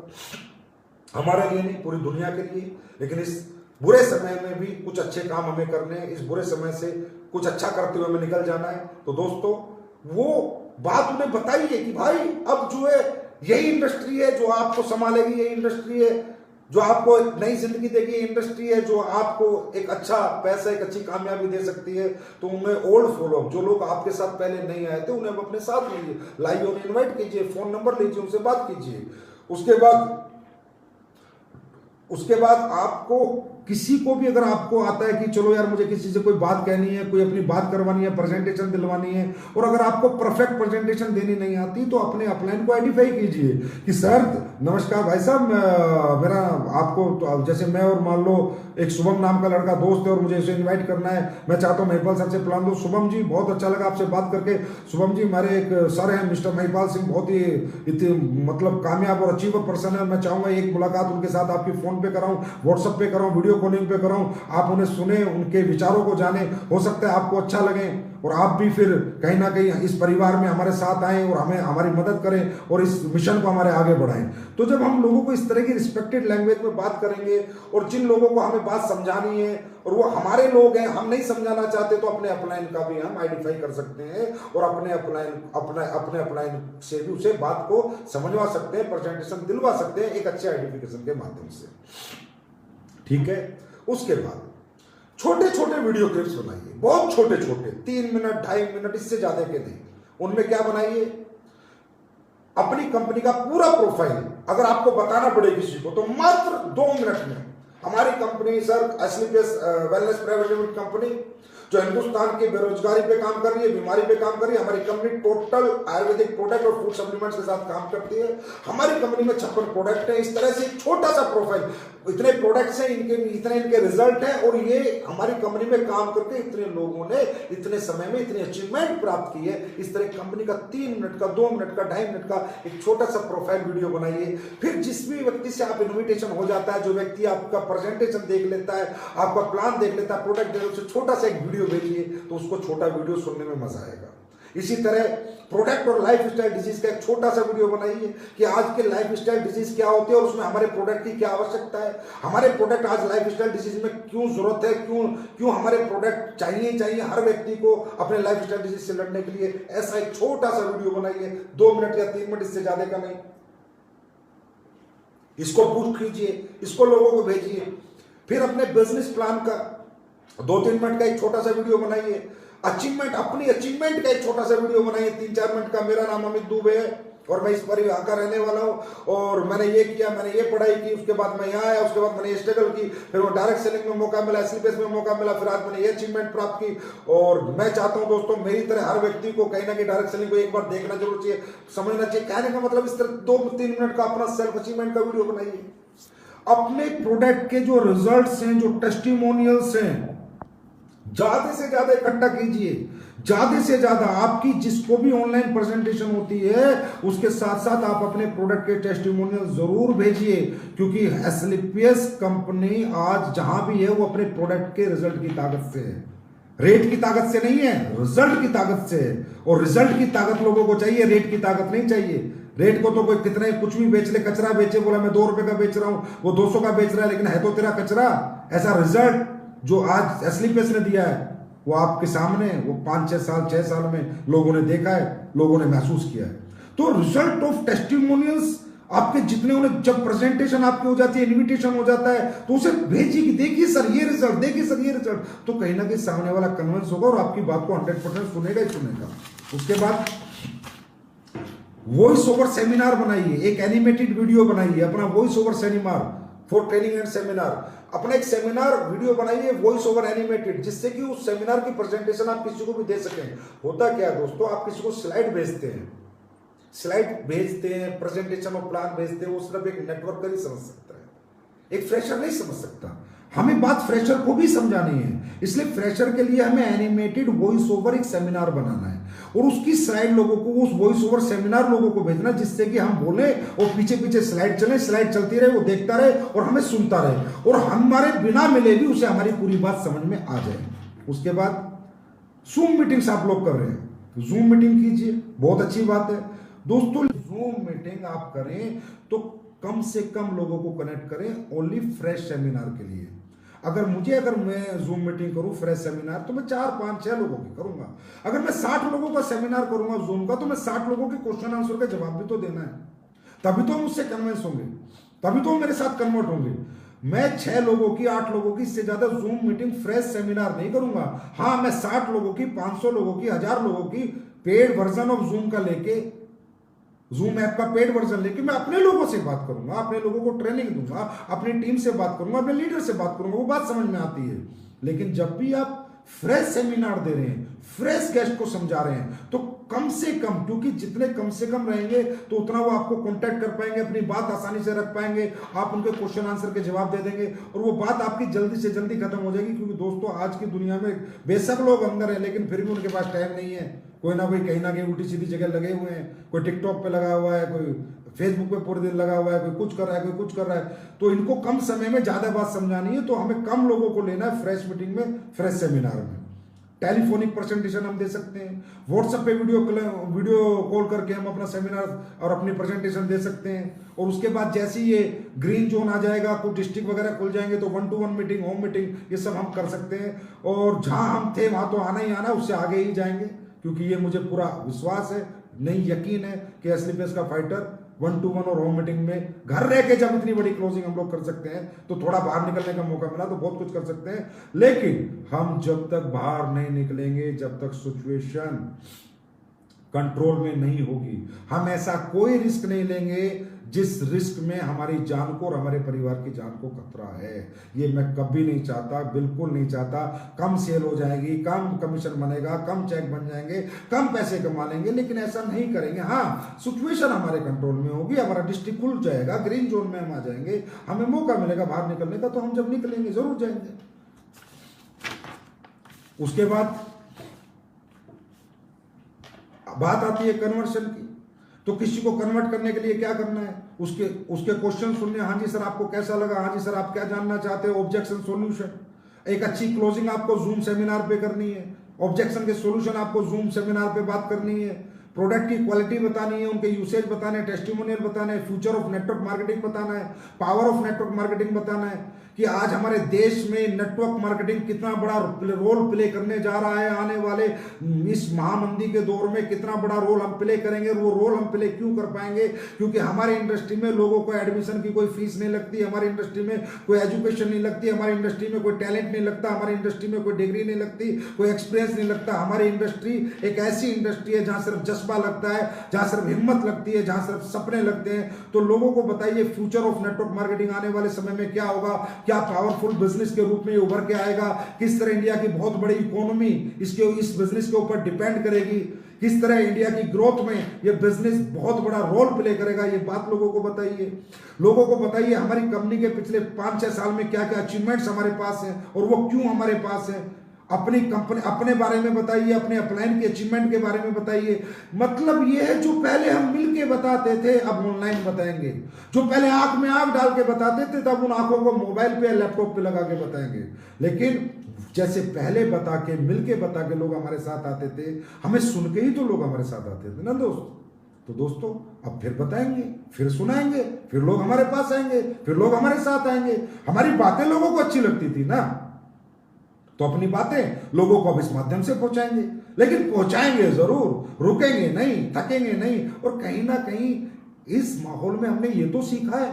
हमारे लिए नहीं, पूरी दुनिया के लिए। लेकिन इस बुरे समय में भी कुछ अच्छे काम हमें करने हैं, इस बुरे समय से कुछ अच्छा करते हुए हमें निकल जाना है। तो दोस्तों वो बात उन्हें बताइए कि भाई अब जो है यही इंडस्ट्री है जो आपको संभालेगी, यही इंडस्ट्री है जो आपको एक नई जिंदगी देगी, इंडस्ट्री है जो आपको एक अच्छा पैसा, एक अच्छी कामयाबी दे सकती है। तो उन्हें ओल्ड फॉलो, जो लोग आपके साथ पहले नहीं आए थे, उन्हें अब अपने साथ लीजिए, लाइए, उन्हें इन्वाइट कीजिए, फोन नंबर लीजिए, उनसे बात कीजिए। उसके बाद आपको किसी को भी अगर आपको आता है कि चलो यार मुझे किसी से कोई बात कहनी है, कोई अपनी बात करवानी है, प्रेजेंटेशन दिलवानी है, और अगर आपको परफेक्ट प्रेजेंटेशन देनी नहीं आती, तो अपने अपलाइन को आइडेंटिफाई कीजिए कि सर नमस्कार भाई साहब, मेरा आपको तो जैसे मैं और मान लो एक शुभम नाम का लड़का दोस्त है और मुझे इसे इन्वाइट करना है, मैं चाहता हूँ महिपाल सर से प्लान दो। शुभम जी बहुत अच्छा लगा आपसे बात करके। शुभम जी हमारे एक सर हैं मिस्टर महिपाल सिंह, बहुत ही मतलब कामयाब और अचीवर पर्सन है। मैं चाहूंगा एक मुलाकात उनके साथ आपकी फोन पे कराऊं, व्हाट्सएप पे कराऊं, वीडियो कॉलिंग पे कराऊं, आप उन्हें सुने, उनके विचारों को जाने, हो सकता है आपको अच्छा लगे और आप भी फिर कहीं ना कहीं इस परिवार में हमारे साथ आएं और हमें हमारी मदद करें और इस मिशन को हमारे आगे बढ़ाएं। तो जब हम लोगों को इस तरह की रिस्पेक्टेड लैंग्वेज में बात करेंगे और जिन लोगों को हमें बात समझानी है और वो हमारे लोग हैं, हम नहीं समझाना चाहते, तो अपने अपलाइन का भी हम आइडेंटिफाई कर सकते हैं और अपने अपलाइन से भी उसे बात को समझवा सकते हैं, प्रेजेंटेशन दिलवा सकते हैं एक अच्छे आइडेंटिफिकेशन के माध्यम से। ठीक है। उसके बाद छोटे छोटे वीडियो क्लिप्स बनाइए, बहुत छोटे छोटे, 3 मिनट 2.5 मिनट, इससे ज्यादा के नहीं। उनमें क्या बनाइए, अपनी कंपनी का पूरा प्रोफाइल अगर आपको बताना पड़े किसी को, तो मात्र 2 मिनट में हमारी कंपनी सर एसलीपीएस वेलनेस प्राइवेट लिमिटेड कंपनी जो हिंदुस्तान की बेरोजगारी पे काम कर रही है, बीमारी पे काम कर रही है। हमारी कंपनी टोटल आयुर्वेदिक प्रोडक्ट और फूड सप्लीमेंट्स के साथ काम करती है। हमारी कंपनी में 56 प्रोडक्ट है। इस तरह से एक छोटा सा प्रोफाइल, इतने प्रोडक्ट्स हैं, इनके रिजल्ट हैं, और ये हमारी कंपनी में काम करके इतने लोगों ने इतने समय में इतनी अचीवमेंट प्राप्त की है। इस तरह कंपनी का 3 मिनट का, 2 मिनट का, 2.5 मिनट का एक छोटा सा प्रोफाइल वीडियो बनाइए। फिर जिस भी व्यक्ति से आप इन्विटेशन हो जाता है, जो व्यक्ति आपका प्रेजेंटेशन देख लेता है, आपका प्लान देख लेता है, प्रोडक्ट देख लेता है, छोटा सा एक वीडियो भेजिए, तो उसको छोटा वीडियो सुनने में मजा आएगा। इसी तरह प्रोडक्ट और लाइफ स्टाइल डिजीज का एक छोटा सा वीडियो बनाइए कि आज के लाइफ स्टाइल डिजीज क्या होते हैं और उसमें हमारे प्रोडक्ट की क्या आवश्यकता है, हमारे प्रोडक्ट आज लाइफ स्टाइल डिजीज में क्यों जरूरत है, क्यों हमारे प्रोडक्ट चाहिए हर व्यक्ति को अपने लाइफ स्टाइल डिजीज से लड़ने के लिए। ऐसा एक छोटा सा वीडियो बनाइए, 2 मिनट या 3 मिनट, इससे ज्यादा का नहीं। इसको पुश कीजिए, इसको लोगों को भेजिए। फिर अपने बिजनेस प्लान का 2-3 मिनट का एक छोटा सा वीडियो बनाइए। अचीवमेंट, अपनी अचीवमेंट का एक छोटा सा वीडियो बनाइए 3-4 मिनट का। मेरा नाम अमित दुबे है और मैं इस परिवार का रहने वाला हूँ और मैंने ये किया, मैंने ये पढ़ाई की, उसके बाद मैं यहाँ आया, उसके बाद मैंने ये स्ट्रगल की, फिर वो डायरेक्ट सेलिंग में मौका मिला, एसलीपीएस में मौका मिला, फिर आज मैंने ये अचीवमेंट प्राप्त की। और मैं चाहता हूँ दोस्तों, मेरी तरह हर व्यक्ति को कहीं ना कहीं डायरेक्ट सेलिंग को एक बार देखना जरूर चाहिए, समझना चाहिए। कहने का मतलब इस तरह 2-3 मिनट का अपना सेल्फ अचीवमेंट का वीडियो बनाइए। अपने प्रोडक्ट के जो रिजल्ट्स हैं, जो टेस्टिमोनियल्स हैं, ज्यादा से ज्यादा इकट्ठा कीजिए। ज्यादा से ज्यादा आपकी जिसको भी ऑनलाइन प्रेजेंटेशन होती है, उसके साथ साथ आप अपने प्रोडक्ट के टेस्टिमोनियल जरूर भेजिए, क्योंकि एसलीपीएस कंपनी आज जहां भी है वो अपने प्रोडक्ट के रिजल्ट की ताकत से है, रेट की ताकत से नहीं है, रिजल्ट की ताकत से है। और रिजल्ट की ताकत लोगों को चाहिए, रेट की ताकत नहीं चाहिए। रेट को तो कोई कितने कुछ भी बेच ले, कचरा बेचे, बोला मैं 2 रुपए का बेच रहा हूं, वो 200 का बेच रहा है, लेकिन है तो तेरा कचरा। ऐसा रिजल्ट जो आज एसलीपीएस ने दिया है वो आपके सामने, वो 5-6 साल 6 साल में लोगों ने देखा है, लोगों ने महसूस किया है। तो रिजल्ट ऑफ टेस्टिमोनियल्स आपके जितने उन्हें, जब प्रेजेंटेशन आपकी हो जाती है, इनविटेशन हो जाता है, तो उसे भेजिए कि देखिए सर ये रिजल्ट, देखिए सर ये रिजल्ट, तो कहीं ना कहीं सामने वाला कन्विंस होगा और आपकी बात को 100% सुनेगा ही सुनेगा। उसके बाद वॉइस ओवर सेमिनार बनाइए, एक एनिमेटेड वीडियो बनाइए, अपना voice over seminar for training and seminar, अपना एक सेमिनार वीडियो बनाइए वॉइस ओवर एनिमेटेड, जिससे कि उस सेमिनार की प्रेजेंटेशन आप किसी को भी दे सकें। होता क्या है दोस्तों, आप किसी को स्लाइड भेजते हैं, प्रेजेंटेशन और प्लान भेजते हैं, वो सिर्फ एक नेटवर्कर ही समझ सकता है, एक फ्रेशर नहीं समझ सकता। हमें बात फ्रेशर को भी समझानी है, इसलिए फ्रेशर के लिए हमें एनिमेटेड वॉइस ओवर एक सेमिनार बनाना है और उसकी स्लाइड लोगों को, उस वॉइस ओवर सेमिनार लोगों को भेजना, जिससे कि हम बोले और पीछे पीछे स्लाइड चले, स्लाइड चलती रहे, वो देखता रहे और हमें सुनता रहे और हमारे बिना मिले भी उसे हमारी पूरी बात समझ में आ जाए। उसके बाद जूम मीटिंग्स आप लोग कर रहे हैं, जूम मीटिंग कीजिए, बहुत अच्छी बात है दोस्तों। जूम मीटिंग आप करें तो कम से कम लोगों को कनेक्ट करें, ओनली फ्रेश सेमिनार के लिए। अगर मैं जूम मीटिंग करूं फ्रेश सेमिनार, तो मैं 4, 5, 6 लोगों की करूंगा। अगर मैं 60 लोगों का सेमिनार करूंगा जूम का, तो मैं 60 लोगों के क्वेश्चन आंसर का जवाब भी तो देना है, तभी तो मुझसे कन्विंस होंगे, तभी तो मेरे साथ कन्वर्ट होंगे। मैं 6 लोगों की, 8 लोगों की, इससे ज्यादा जूम मीटिंग फ्रेश सेमिनार नहीं करूंगा। हाँ, मैं 60 लोगों की, 500 लोगों की, 1000 लोगों की पेड वर्जन ऑफ जूम का लेके, जूम ऐप का पेड वर्जन लेके मैं अपने लोगों से बात करूंगा, अपने लोगों को ट्रेनिंग दूंगा, अपनी टीम से बात करूंगा, अपने लीडर से बात करूंगा, वो बात समझ में आती है। लेकिन जब भी आप फ्रेश सेमिनार दे रहे हैं, फ्रेश गेस्ट को समझा रहे हैं, तो कम से कम, क्योंकि जितने कम से कम रहेंगे तो उतना वो आपको कांटेक्ट कर पाएंगे, अपनी बात आसानी से रख पाएंगे, आप उनके क्वेश्चन आंसर के जवाब दे देंगे और वो बात आपकी जल्दी से जल्दी खत्म हो जाएगी। क्योंकि दोस्तों आज की दुनिया में बेशक लोग अंदर है, लेकिन फिर भी उनके पास टाइम नहीं है, कोई ना कोई कहीं ना कहीं उल्टी सीधी जगह लगे हुए हैं, कोई टिकटॉक पे लगा हुआ है, कोई फेसबुक पे पूरे दिन लगा हुआ है, कोई कुछ कर रहा है, कोई कुछ कर रहा है। तो इनको कम समय में ज्यादा बात समझानी है, तो हमें कम लोगों को लेना है फ्रेश मीटिंग में, फ्रेश सेमिनार में। टेलीफोनिक प्रेजेंटेशन हम दे सकते हैं, व्हाट्सएप पे वीडियो कॉल करके हम अपना सेमिनार और अपनी प्रेजेंटेशन दे सकते हैं। और उसके बाद जैसे ही ये ग्रीन जोन आ जाएगा, कुछ डिस्ट्रिक्ट वगैरह खुल जाएंगे, तो 1-to-1 मीटिंग, होम मीटिंग, ये सब हम कर सकते हैं। और जहां हम थे वहां तो आना ही आना, उससे आगे ही जाएंगे, क्योंकि ये मुझे पूरा विश्वास है, नहीं यकीन है कि एसलीपीएस का फाइटर 1-to-1 और होम मीटिंग में घर रह के जब इतनी बड़ी क्लोजिंग हम लोग कर सकते हैं, तो थोड़ा बाहर निकलने का मौका मिला तो बहुत कुछ कर सकते हैं। लेकिन हम जब तक बाहर नहीं निकलेंगे, जब तक सिचुएशन कंट्रोल में नहीं होगी, हम ऐसा कोई रिस्क नहीं लेंगे जिस रिस्क में हमारी जान को और हमारे परिवार की जान को खतरा है। ये मैं कभी नहीं चाहता, बिल्कुल नहीं चाहता। कम सेल हो जाएगी, कम कमीशन बनेगा, कम चेक बन जाएंगे, कम पैसे कमा लेंगे, लेकिन ऐसा नहीं करेंगे। हाँ, सिचुएशन हमारे कंट्रोल में होगी, हमारा डिस्ट्रिक्ट खुल जाएगा, ग्रीन जोन में हम आ जाएंगे, हमें मौका मिलेगा बाहर निकलने का, तो हम जब निकलेंगे जरूर जाएंगे। उसके बाद बात आती है कन्वर्शन की। तो किसी को कन्वर्ट करने के लिए क्या करना है, उसके क्वेश्चन सुनने, हाँ जी सर आपको कैसा लगा, हाँ जी सर आप क्या जानना चाहते हो, ऑब्जेक्शन सॉल्यूशन। एक अच्छी क्लोजिंग आपको जूम सेमिनार पे करनी है, ऑब्जेक्शन के सॉल्यूशन आपको जूम सेमिनार पे बात करनी है, प्रोडक्ट की क्वालिटी बतानी है, उनके यूसेज बताने, टेस्टिमोनियल बताना है, फ्यूचर ऑफ नेटवर्क मार्केटिंग बताना है, पावर ऑफ नेटवर्क मार्केटिंग बताना है कि आज हमारे देश में नेटवर्क मार्केटिंग कितना बड़ा रोल प्ले करने जा रहा है, आने वाले इस महामंदी के दौर में कितना बड़ा रोल हम प्ले करेंगे। और वो रोल हम प्ले क्यों कर पाएंगे, क्योंकि हमारी इंडस्ट्री में लोगों को एडमिशन की कोई फीस नहीं लगती, हमारी इंडस्ट्री में कोई एजुकेशन नहीं लगती, हमारी इंडस्ट्री में कोई टैलेंट नहीं लगता, हमारी इंडस्ट्री में कोई डिग्री नहीं लगती, कोई एक्सपीरियंस नहीं लगता। हमारी इंडस्ट्री एक ऐसी इंडस्ट्री है जहां सिर्फ जज्बा लगता है, जहां सिर्फ हिम्मत लगती है, जहां सिर्फ सपने लगते हैं। तो लोगों को बताइए फ्यूचर ऑफ नेटवर्क मार्केटिंग आने वाले समय में क्या होगा, क्या पावरफुल बिजनेस के रूप में उभर के आएगा, किस तरह इंडिया की बहुत बड़ी इकोनॉमी इस बिजनेस के ऊपर डिपेंड करेगी, किस तरह इंडिया की ग्रोथ में ये बिजनेस बहुत बड़ा रोल प्ले करेगा। ये बात लोगों को बताइए, लोगों को बताइए हमारी कंपनी के पिछले 5-6 साल में क्या क्या अचीवमेंट्स हमारे पास हैं और वो क्यों हमारे पास हैं। अपनी कंपनी, अपने बारे में बताइए, अपने अपलाइन के अचीवमेंट के बारे में बताइए। मतलब ये है जो पहले हम मिलके बताते थे अब ऑनलाइन बताएंगे, जो पहले आंख में आंख डाल के बताते थे तब उन आंखों को मोबाइल पे या लैपटॉप पे लगा के बताएंगे। लेकिन जैसे पहले बता के, मिलके बता के लोग हमारे साथ आते थे, हमें सुन के ही तो लोग हमारे साथ आते थे ना दोस्त। तो दोस्तों अब फिर बताएंगे, फिर सुनाएंगे, फिर लोग हमारे पास आएंगे, फिर लोग हमारे साथ आएंगे। हमारी बातें लोगों को अच्छी लगती थी ना, तो अपनी बातें लोगों को अब इस माध्यम से पहुंचाएंगे। लेकिन पहुंचाएंगे जरूर, रुकेंगे नहीं, थकेंगे नहीं। और कहीं ना कहीं इस माहौल में हमने ये तो सीखा है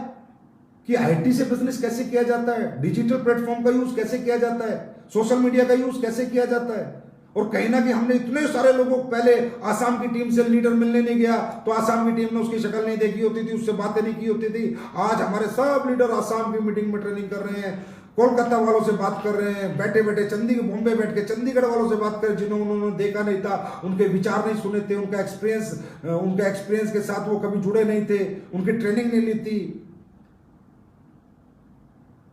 कि आईटी से बिजनेस कैसे किया जाता है, डिजिटल प्लेटफॉर्म का यूज कैसे किया जाता है, सोशल मीडिया का यूज कैसे किया जाता है। और कहीं ना कहीं हमने इतने सारे लोगों को, पहले आसाम की टीम से लीडर मिलने नहीं गया तो आसाम की टीम ने उसकी शक्ल नहीं देखी होती थी, उससे बातें नहीं की होती थी। आज हमारे सब लीडर आसाम की मीटिंग में ट्रेनिंग कर रहे हैं, कोलकाता वालों से बात कर रहे हैं, बैठे बैठे चंडीगढ़, बॉम्बे बैठ के चंडीगढ़ वालों से बात कर, जिन्होंने उन्होंने देखा नहीं था, उनके विचार नहीं सुने थे, उनका एक्सपीरियंस के साथ वो कभी जुड़े नहीं थे, उनकी ट्रेनिंग नहीं ली थी।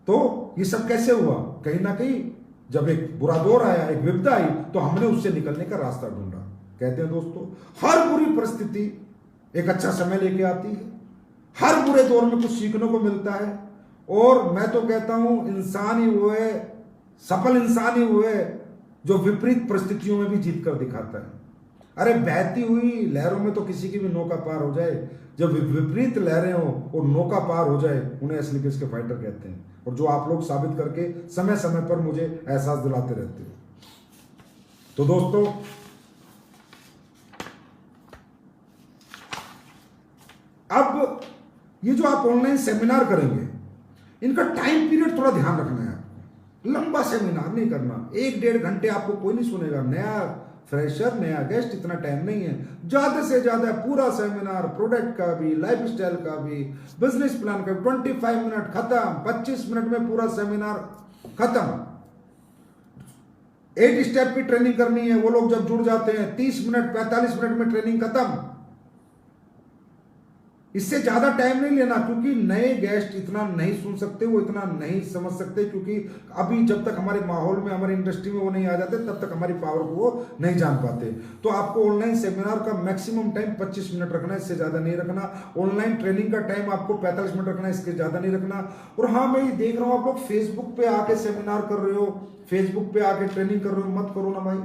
तो ये सब कैसे हुआ? कहीं ना कहीं जब एक बुरा दौर आया, एक विपदा आई, तो हमने उससे निकलने का रास्ता ढूंढा। कहते हैं दोस्तों, हर बुरी परिस्थिति एक अच्छा समय लेके आती है, हर बुरे दौर में कुछ सीखने को मिलता है। और मैं तो कहता हूं, इंसान ही वो है, सफल इंसान ही वो है जो विपरीत परिस्थितियों में भी जीत कर दिखाता है। अरे बहती हुई लहरों में तो किसी की भी नौका पार हो जाए, जब विपरीत लहरें हो और नौका पार हो जाए, उन्हें असली के फाइटर कहते हैं। और जो आप लोग साबित करके समय समय पर मुझे एहसास दिलाते रहते हो। तो दोस्तों, अब ये जो आप ऑनलाइन सेमिनार करेंगे, इनका टाइम पीरियड थोड़ा ध्यान रखना है आपको। लंबा सेमिनार नहीं करना, 1-1.5 घंटे आपको कोई नहीं सुनेगा। नया फ्रेशर, नया गेस्ट, इतना टाइम नहीं है। ज्यादा से ज्यादा पूरा सेमिनार, प्रोडक्ट का भी, लाइफस्टाइल का भी, बिजनेस प्लान का भी, 25 मिनट खत्म, 25 मिनट में पूरा सेमिनार खत्म। 8 स्टेप की ट्रेनिंग करनी है, वो लोग जब जुड़ जाते हैं 30 मिनट, 45 मिनट में ट्रेनिंग खत्म। इससे ज्यादा टाइम नहीं लेना, क्योंकि नए गेस्ट इतना नहीं सुन सकते, वो इतना नहीं समझ सकते, क्योंकि अभी जब तक हमारे माहौल में, हमारी इंडस्ट्री में वो नहीं आ जाते, तब तक हमारी पावर को वो नहीं जान पाते। तो आपको ऑनलाइन सेमिनार का मैक्सिमम टाइम 25 मिनट रखना है, इससे ज्यादा नहीं रखना। ऑनलाइन ट्रेनिंग का टाइम आपको 45 मिनट रखना है, इसके ज्यादा नहीं रखना। और हाँ, मैं ये देख रहा हूं आप लोग फेसबुक पे आके सेमिनार कर रहे हो, फेसबुक पे आके ट्रेनिंग कर रहे हो, मत करो ना भाई।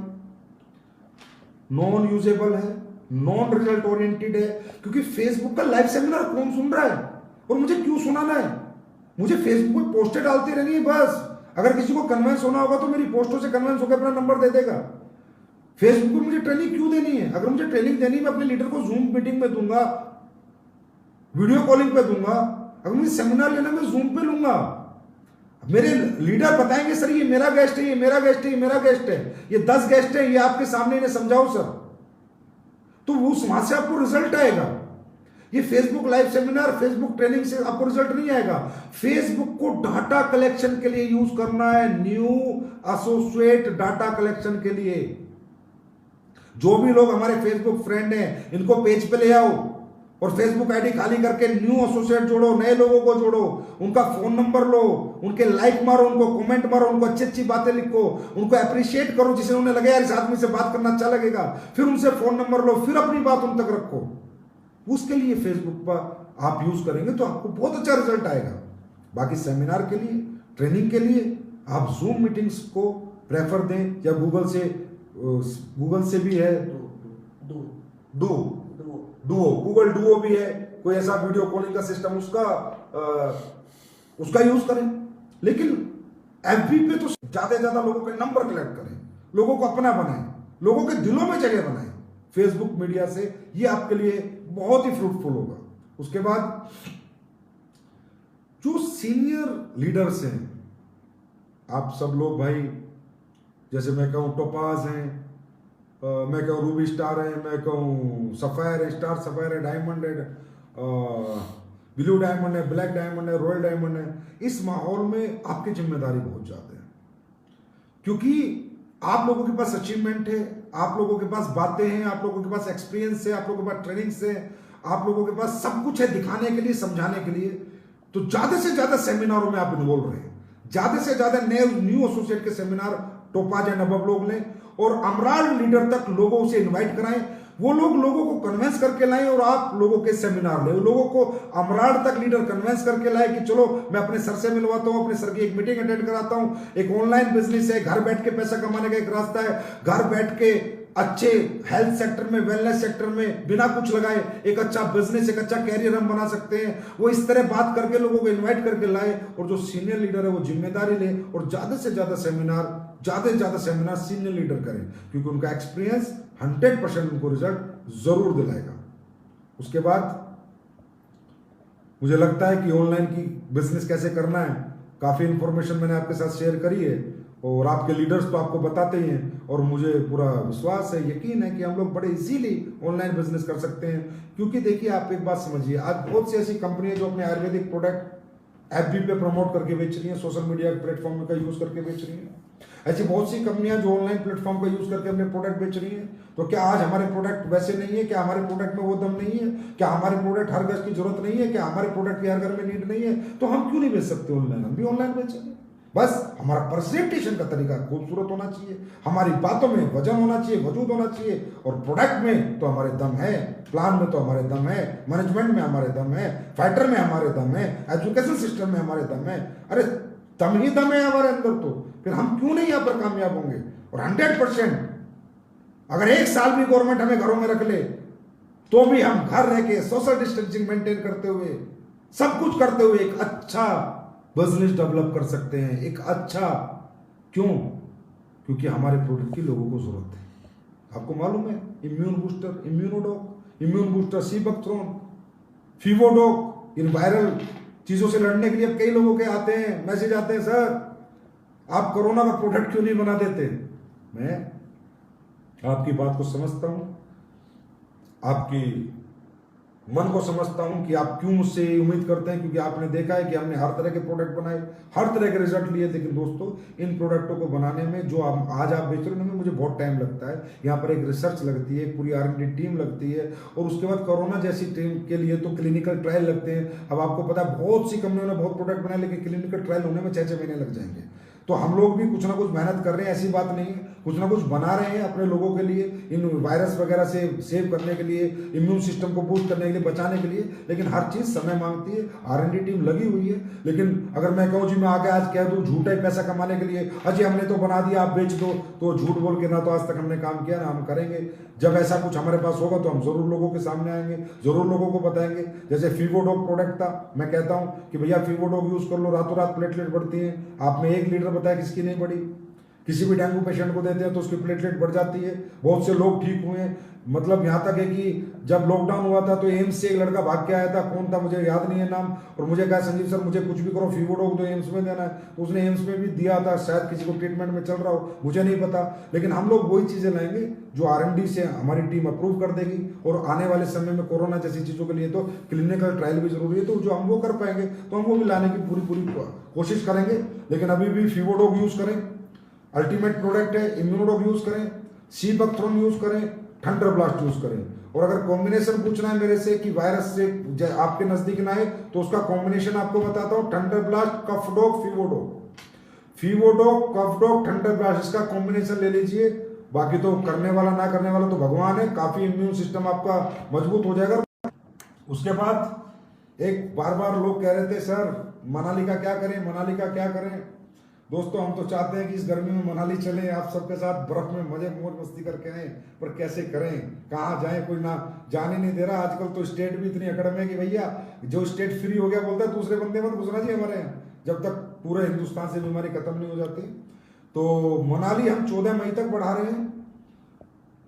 नॉन यूजेबल है, नॉन रिजल्ट ओरिएंटेड है, क्योंकि फेसबुक का लाइव सेमिनार कौन सुन रहा है और मुझे क्यों सुनाना है? मुझे फेसबुक पे पोस्टें डालती रहनी है बस। अगर किसी को कन्वेंस होना होगा तो मेरी पोस्टों से कन्वेंस होकर अपना नंबर दे देगा। फेसबुक पे मुझे ट्रेनिंग क्यों देनी है? अगर मुझे ट्रेनिंग देनी है, मैं अपने लीडर को जूम मीटिंग में दूंगा, वीडियो कॉलिंग पे दूंगा। अगर मुझे सेमिनार लेना, मैं जूम पे लूंगा। मेरे लीडर बताएंगे, सर ये मेरा गेस्ट है, ये मेरा गेस्ट है, ये मेरा गेस्ट है, ये 10 गेस्ट है, ये आपके सामने इन्हें समझाओ सर, तो वो वहां से आपको रिजल्ट आएगा। ये Facebook live seminar, Facebook training से आपको रिजल्ट नहीं आएगा। फेसबुक को डाटा कलेक्शन के लिए यूज करना है, न्यू एसोसिएट डाटा कलेक्शन के लिए। जो भी लोग हमारे फेसबुक फ्रेंड हैं, इनको पेज पे ले आओ और फेसबुक आईडी खाली करके न्यू एसोसिएट जोड़ो, नए लोगों को जोड़ो, उनका फोन नंबर लो, उनके लाइक मारो, उनको कमेंट मारो, उनको अच्छी अच्छी बातें लिखो, उनको अप्रिशिएट करो, जिसे उन्हें लगे यार इस आदमी से बात करना अच्छा लगेगा। फिर उनसे फोन नंबर लो, फिर अपनी बात उन तक रखो। उसके लिए फेसबुक पर आप यूज करेंगे तो आपको बहुत अच्छा रिजल्ट आएगा। बाकी सेमिनार के लिए, ट्रेनिंग के लिए आप जूम मीटिंग्स को प्रेफर दें, या गूगल से भी है, डुओ, गूगल डुओ भी है, कोई ऐसा वीडियो कॉलिंग का सिस्टम, उसका यूज करें। लेकिन एफबी पे तो ज्यादा से ज्यादा लोगों के नंबर कलेक्ट करें, लोगों को अपना बनाएं, लोगों के दिलों में जगह बनाएं। फेसबुक मीडिया से ये आपके लिए बहुत ही फ्रूटफुल होगा। उसके बाद जो सीनियर लीडर्स हैं, आप सब लोग भाई, जैसे मैं कहूं टोपाज हैं, मैं कहूँ रूबी स्टार है, मैं कहूँ सफायर है, स्टार सफायर है, डायमंड है, ब्लू डायमंड है, ब्लैक डायमंड है, रॉयल डायमंड है। इस माहौल में आपकी जिम्मेदारी बहुत ज्यादा है, क्योंकि आप लोगों के पास अचीवमेंट है, आप लोगों के पास बातें हैं, आप लोगों के पास एक्सपीरियंस है, आप लोगों के पास ट्रेनिंग्स है, आप लोगों के पास सब कुछ है दिखाने के लिए, समझाने के लिए। तो ज्यादा से ज्यादा सेमिनारों में आप इन्वॉल्व रहे, ज्यादा से ज्यादा न्यू एसोसिएट के सेमिनार टोपाज या नबब लोग लें, और अमराल लीडर तक लोगों से इनवाइट कराएं। वो लोग लोगों को कन्वेंस करके लाएं और आप लोगों के सेमिनार लें। लोगों को अमराल तक लीडर कन्वेंस करके लाए कि चलो मैं अपने सर से मिलवाता हूं, अपने सर की एक मीटिंग अटेंड कराता हूं। एक ऑनलाइन बिजनेस है, घर बैठ के पैसा कमाने का एक रास्ता है, घर बैठ के अच्छे हेल्थ सेक्टर में, वेलनेस सेक्टर में बिना कुछ लगाए एक अच्छा बिजनेस, एक अच्छा कैरियर हम बना सकते हैं। वो इस तरह बात करके लोगों को इन्वाइट करके लाए, और जो सीनियर लीडर है वो जिम्मेदारी ले और ज्यादा से ज्यादा सेमिनार ज़्यादा से ज़्यादा सेमिनार सीनियर लीडर करें, क्योंकि उनका एक्सपीरियंस 100% उनको रिजल्ट जरूर दिलाएगा। उसके बाद मुझे लगता है कि ऑनलाइन की बिजनेस कैसे करना है, काफ़ी इंफॉर्मेशन मैंने आपके साथ शेयर करी है, और आपके लीडर्स तो आपको बताते ही हैं, और मुझे पूरा विश्वास है, यकीन है कि हम लोग बड़े इजीली ऑनलाइन बिजनेस कर सकते हैं। क्योंकि देखिए, आप एक बात समझिए, आज बहुत सी ऐसी कंपनियां जो अपने आयुर्वेदिक प्रोडक्ट एफबी पे प्रमोट करके बेच रही हैं, सोशल मीडिया प्लेटफॉर्म का यूज करके बेच रही हैं। ऐसी बहुत सी कंपनियां जो ऑनलाइन प्लेटफॉर्म का यूज करके अपने प्रोडक्ट बेच रही हैं। तो क्या आज हमारे प्रोडक्ट वैसे नहीं है? क्या हमारे प्रोडक्ट में वो दम नहीं है? क्या हमारे प्रोडक्ट हर घर की जरूरत नहीं है? क्या हमारे प्रोडक्ट की हर घर में नीड नहीं है? तो हम क्यों नहीं बेच सकते ऑनलाइन? हम भी ऑनलाइन बेचेंगे। बस हमारा प्रेजेंटेशन का तरीका खूबसूरत होना चाहिए, हमारी बातों में वजन होना चाहिए, वजूद होना चाहिए, और प्रोडक्ट में तो हमारे दम है, प्लान में तो हमारे दम है, मैनेजमेंट में हमारे दम है, फाइटर में हमारे दम है, एजुकेशन सिस्टम में हमारे दम है। अरे दम ही दम है हमारे अंदर, तो फिर हम क्यों नहीं यहाँ पर कामयाब होंगे? और 100% अगर एक साल भी गवर्नमेंट हमें घरों में रख ले, तो भी हम घर रह के सोशल डिस्टेंसिंग मेंटेन करते हुए, सब कुछ करते हुए एक अच्छा बिजनेस डेवलप कर सकते हैं। एक अच्छा, क्यों? क्योंकि हमारे प्रोडक्ट की लोगों को जरूरत है। आपको मालूम है, इम्यून बूस्टर, इम्यून बूस्टर, सीबकथ्रोन, फीवोडोक, इन वायरल चीजों से लड़ने के लिए अब कई लोगों के आते हैं, मैसेज आते हैं, सर आप कोरोना का प्रोडक्ट क्यों नहीं बना देते? मैं आपकी बात को समझता हूं, आपकी मन को समझता हूं कि आप क्यों मुझसे उम्मीद करते हैं, क्योंकि आपने देखा है कि हमने हर तरह के प्रोडक्ट बनाए, हर तरह के रिजल्ट लिए। लेकिन दोस्तों, इन प्रोडक्टों को बनाने में जो आज आप बेच रहे हो, मुझे बहुत टाइम लगता है। यहाँ पर एक रिसर्च लगती है, एक पूरी R&D टीम लगती है, और उसके बाद कोरोना जैसी टीम के लिए तो क्लिनिकल ट्रायल लगते हैं। अब आपको पता है, बहुत सी कंपनियों ने बहुत प्रोडक्ट बनाए, लेकिन क्लिनिकल ट्रायल होने में 6-6 महीने लग जाएंगे। तो हम लोग भी कुछ ना कुछ मेहनत कर रहे हैं, ऐसी बात नहीं है, कुछ ना कुछ बना रहे हैं अपने लोगों के लिए, इन वायरस वगैरह से सेव करने के लिए, इम्यून सिस्टम को बूस्ट करने के लिए, बचाने के लिए। लेकिन हर चीज समय मांगती है, R&D टीम लगी हुई है। लेकिन अगर मैं कहूँ जी मैं आगे आज कह दूँ झूठा ही पैसा कमाने के लिए, अजय हमने तो बना दिया आप बेच दो, तो झूठ बोल के ना तो आज तक हमने काम किया ना हम करेंगे। जब ऐसा कुछ हमारे पास होगा तो हम जरूर लोगों के सामने आएंगे, जरूर लोगों को बताएंगे। जैसे फीवोडोक प्रोडक्ट था, मैं कहता हूँ कि भैया फीवोडोक यूज कर लो, रातों रात प्लेटलेट बढ़ती है। आपने 1 लीटर बताया, किसकी नहीं बढ़ी? किसी भी डेंगू पेशेंट को देते हैं तो उसकी प्लेटलेट बढ़ जाती है, बहुत से लोग ठीक हुए हैं। मतलब यहाँ तक है कि जब लॉकडाउन हुआ था तो एम्स से एक लड़का भाग के आया था, कौन था मुझे याद नहीं है नाम, और मुझे कहा संजीव सर मुझे कुछ भी करो, फीवोडोक तो एम्स में देना है। तो उसने एम्स में भी दिया था, शायद किसी को ट्रीटमेंट में चल रहा हो, मुझे नहीं पता। लेकिन हम लोग वही चीजें लाएंगे जो R&D से हमारी टीम अप्रूव कर देगी, और आने वाले समय में कोरोना जैसी चीजों के लिए तो क्लिनिकल ट्रायल भी जरूरी है। तो जो हम वो कर पाएंगे तो हम वो भी लाने की पूरी कोशिश करेंगे। लेकिन अभी भी फीवोडोक यूज करें, अल्टीमेट प्रोडक्ट है। इम्यूनोडोक यूज करें, सीबकथ्रोन यूज करें, थंडर ब्लास्ट यूज करें। और अगर कॉम्बिनेशन पूछना है मेरे से कि वायरस से आपके नजदीक ना आए, तो उसका कॉम्बिनेशन आपको बताता हूं, थंडर ब्लास्ट, कफडोक, फीवोडोक, कफडोक, थंडर ब्लास्ट, इसका कॉम्बिनेशन ले लीजिए। बाकी तो करने वाला ना करने वाला तो भगवान है, काफी इम्यून सिस्टम आपका मजबूत हो जाएगा। उसके बाद एक बार लोग कह रहे थे सर मनाली का क्या करें, मनाली का क्या करें। दोस्तों, हम तो चाहते हैं कि इस गर्मी में मनाली चलें, आप सबके साथ बर्फ में मजे मौज मस्ती करके आए, पर कैसे करें, कहाँ जाएं, कोई ना जाने नहीं दे रहा। आजकल तो स्टेट भी इतनी अकड़ में कि भैया जो स्टेट फ्री हो गया बोलता है दूसरे बंदे मत घुसना जी हमारे यहाँ, जब तक पूरे हिंदुस्तान से बीमारी खत्म नहीं हो जाती। तो मनाली हम 14 मई तक बढ़ा रहे हैं,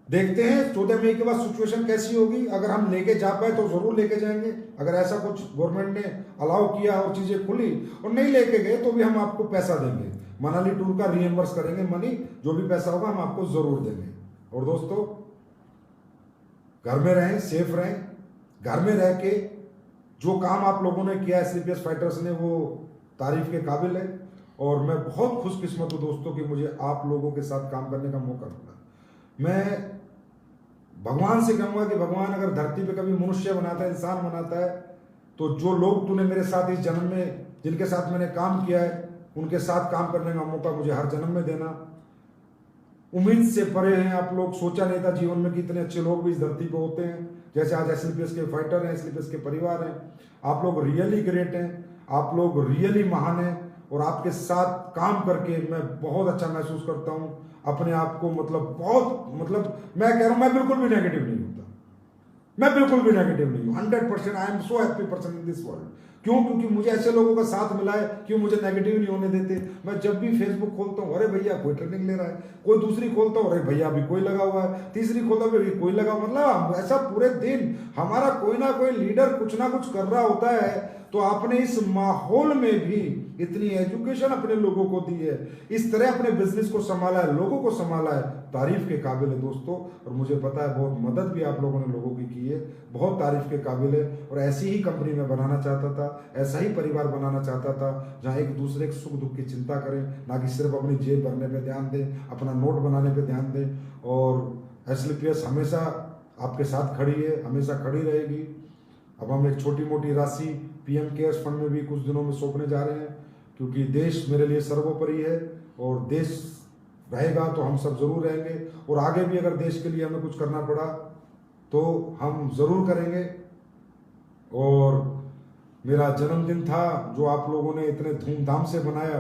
देखते हैं 14 मई के बाद सिचुएशन कैसी होगी। अगर हम लेके जा पाए तो जरूर लेके जाएंगे। अगर ऐसा कुछ गवर्नमेंट ने अलाउ किया और चीजें खुली और नहीं लेके गए तो भी हम आपको पैसा देंगे, मनाली टूर का रीएम्बर्स करेंगे, मनी जो भी पैसा होगा हम आपको जरूर देंगे। और दोस्तों, घर में रहें, सेफ रहें, घर में रह के जो काम आप लोगों ने किया SCPS फाइटर्स ने, वो तारीफ के काबिल है। और मैं बहुत खुशकिस्मत हूं दोस्तों कि मुझे आप लोगों के साथ काम करने का मौका मिला। मैं भगवान से कहूंगा कि भगवान अगर धरती पे कभी मनुष्य बनाता है, इंसान बनाता है, तो जो लोग तूने मेरे साथ इस जन्म में जिनके साथ मैंने काम किया है, उनके साथ काम करने का मौका मुझे हर जन्म में देना। उम्मीद से परे हैं आप लोग, सोचा नहीं था जीवन में कि इतने अच्छे लोग भी इस धरती पे होते हैं। जैसे आज SCPS के फाइटर हैं, SCPS के परिवार हैं, आप लोग रियली ग्रेट हैं, आप लोग रियली महान हैं। और आपके साथ काम करके मैं बहुत अच्छा महसूस करता हूं अपने आप को। मतलब मैं कह रहा हूं, मैं बिल्कुल भी नेगेटिव नहीं होता, मैं बिल्कुल भी नेगेटिव नहीं हूं। 100% I am so happy person in this world. क्यों? क्योंकि मुझे ऐसे लोगों का साथ मिला है, क्यों मुझे नेगेटिव नहीं होने देते। मैं जब भी फेसबुक खोलता हूँ, अरे भैया कोई ट्रेनिंग ले रहा है, कोई दूसरी खोलता हूँ, अरे भैया अभी कोई लगा हुआ है, तीसरी खोलता हूँ, अभी कोई लगा, मतलब ऐसा पूरे दिन हमारा कोई ना कोई लीडर कुछ ना कुछ कर रहा होता है। तो आपने इस माहौल में भी इतनी एजुकेशन अपने लोगों को दी है, इस तरह अपने बिजनेस को संभाला है, लोगों को संभाला है, तारीफ के काबिल है दोस्तों। और मुझे पता है बहुत मदद भी आप लोगों ने लोगों की है, बहुत तारीफ के काबिल है। और ऐसी ही कंपनी में बनाना चाहता था, ऐसा ही परिवार बनाना चाहता था जहाँ एक दूसरे के सुख दुख की चिंता करें, ना कि सिर्फ अपनी जेब भरने पे ध्यान दें, अपना नोट बनाने पे ध्यान दें। और एसएलपीएस हमेशा आपके साथ खड़ी है, हमेशा खड़ी रहेगी। अब हम एक छोटी मोटी राशि पीएम केयर्स फंड में भी कुछ दिनों में सौंपने जा रहे हैं, क्योंकि देश मेरे लिए सर्वोपरि है और देश रहेगा तो हम सब जरूर रहेंगे। और आगे भी अगर देश के लिए हमें कुछ करना पड़ा तो हम जरूर करेंगे। और मेरा जन्मदिन था जो आप लोगों ने इतने धूमधाम से बनाया,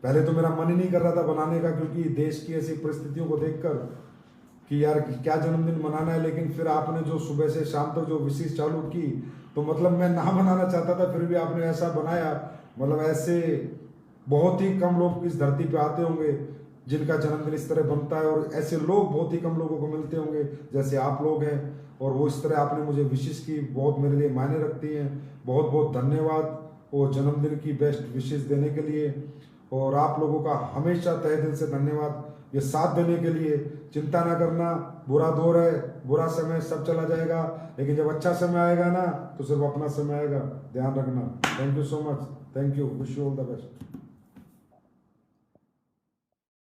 पहले तो मेरा मन ही नहीं कर रहा था बनाने का, क्योंकि देश की ऐसी परिस्थितियों को देखकर कि यार क्या जन्मदिन मनाना है। लेकिन फिर आपने जो सुबह से शाम तक जो विशेष चालू की, तो मतलब मैं ना बनाना चाहता था, फिर भी आपने ऐसा बनाया। मतलब ऐसे बहुत ही कम लोग इस धरती पे आते होंगे जिनका जन्मदिन इस तरह बनता है, और ऐसे लोग बहुत ही कम लोगों को मिलते होंगे जैसे आप लोग हैं। और वो इस तरह आपने मुझे विशेष की, बहुत मेरे लिए मायने रखती हैं। बहुत बहुत धन्यवाद वो जन्मदिन की बेस्ट विशेष देने के लिए। और आप लोगों का हमेशा तहे दिल से धन्यवाद ये साथ देने के लिए। चिंता ना करना, बुरा दौर है, बुरा समय सब चला जाएगा, लेकिन जब अच्छा समय आएगा ना तो सिर्फ अपना समय आएगा, ध्यान रखना। Thank you so much, thank you, wish you all the best.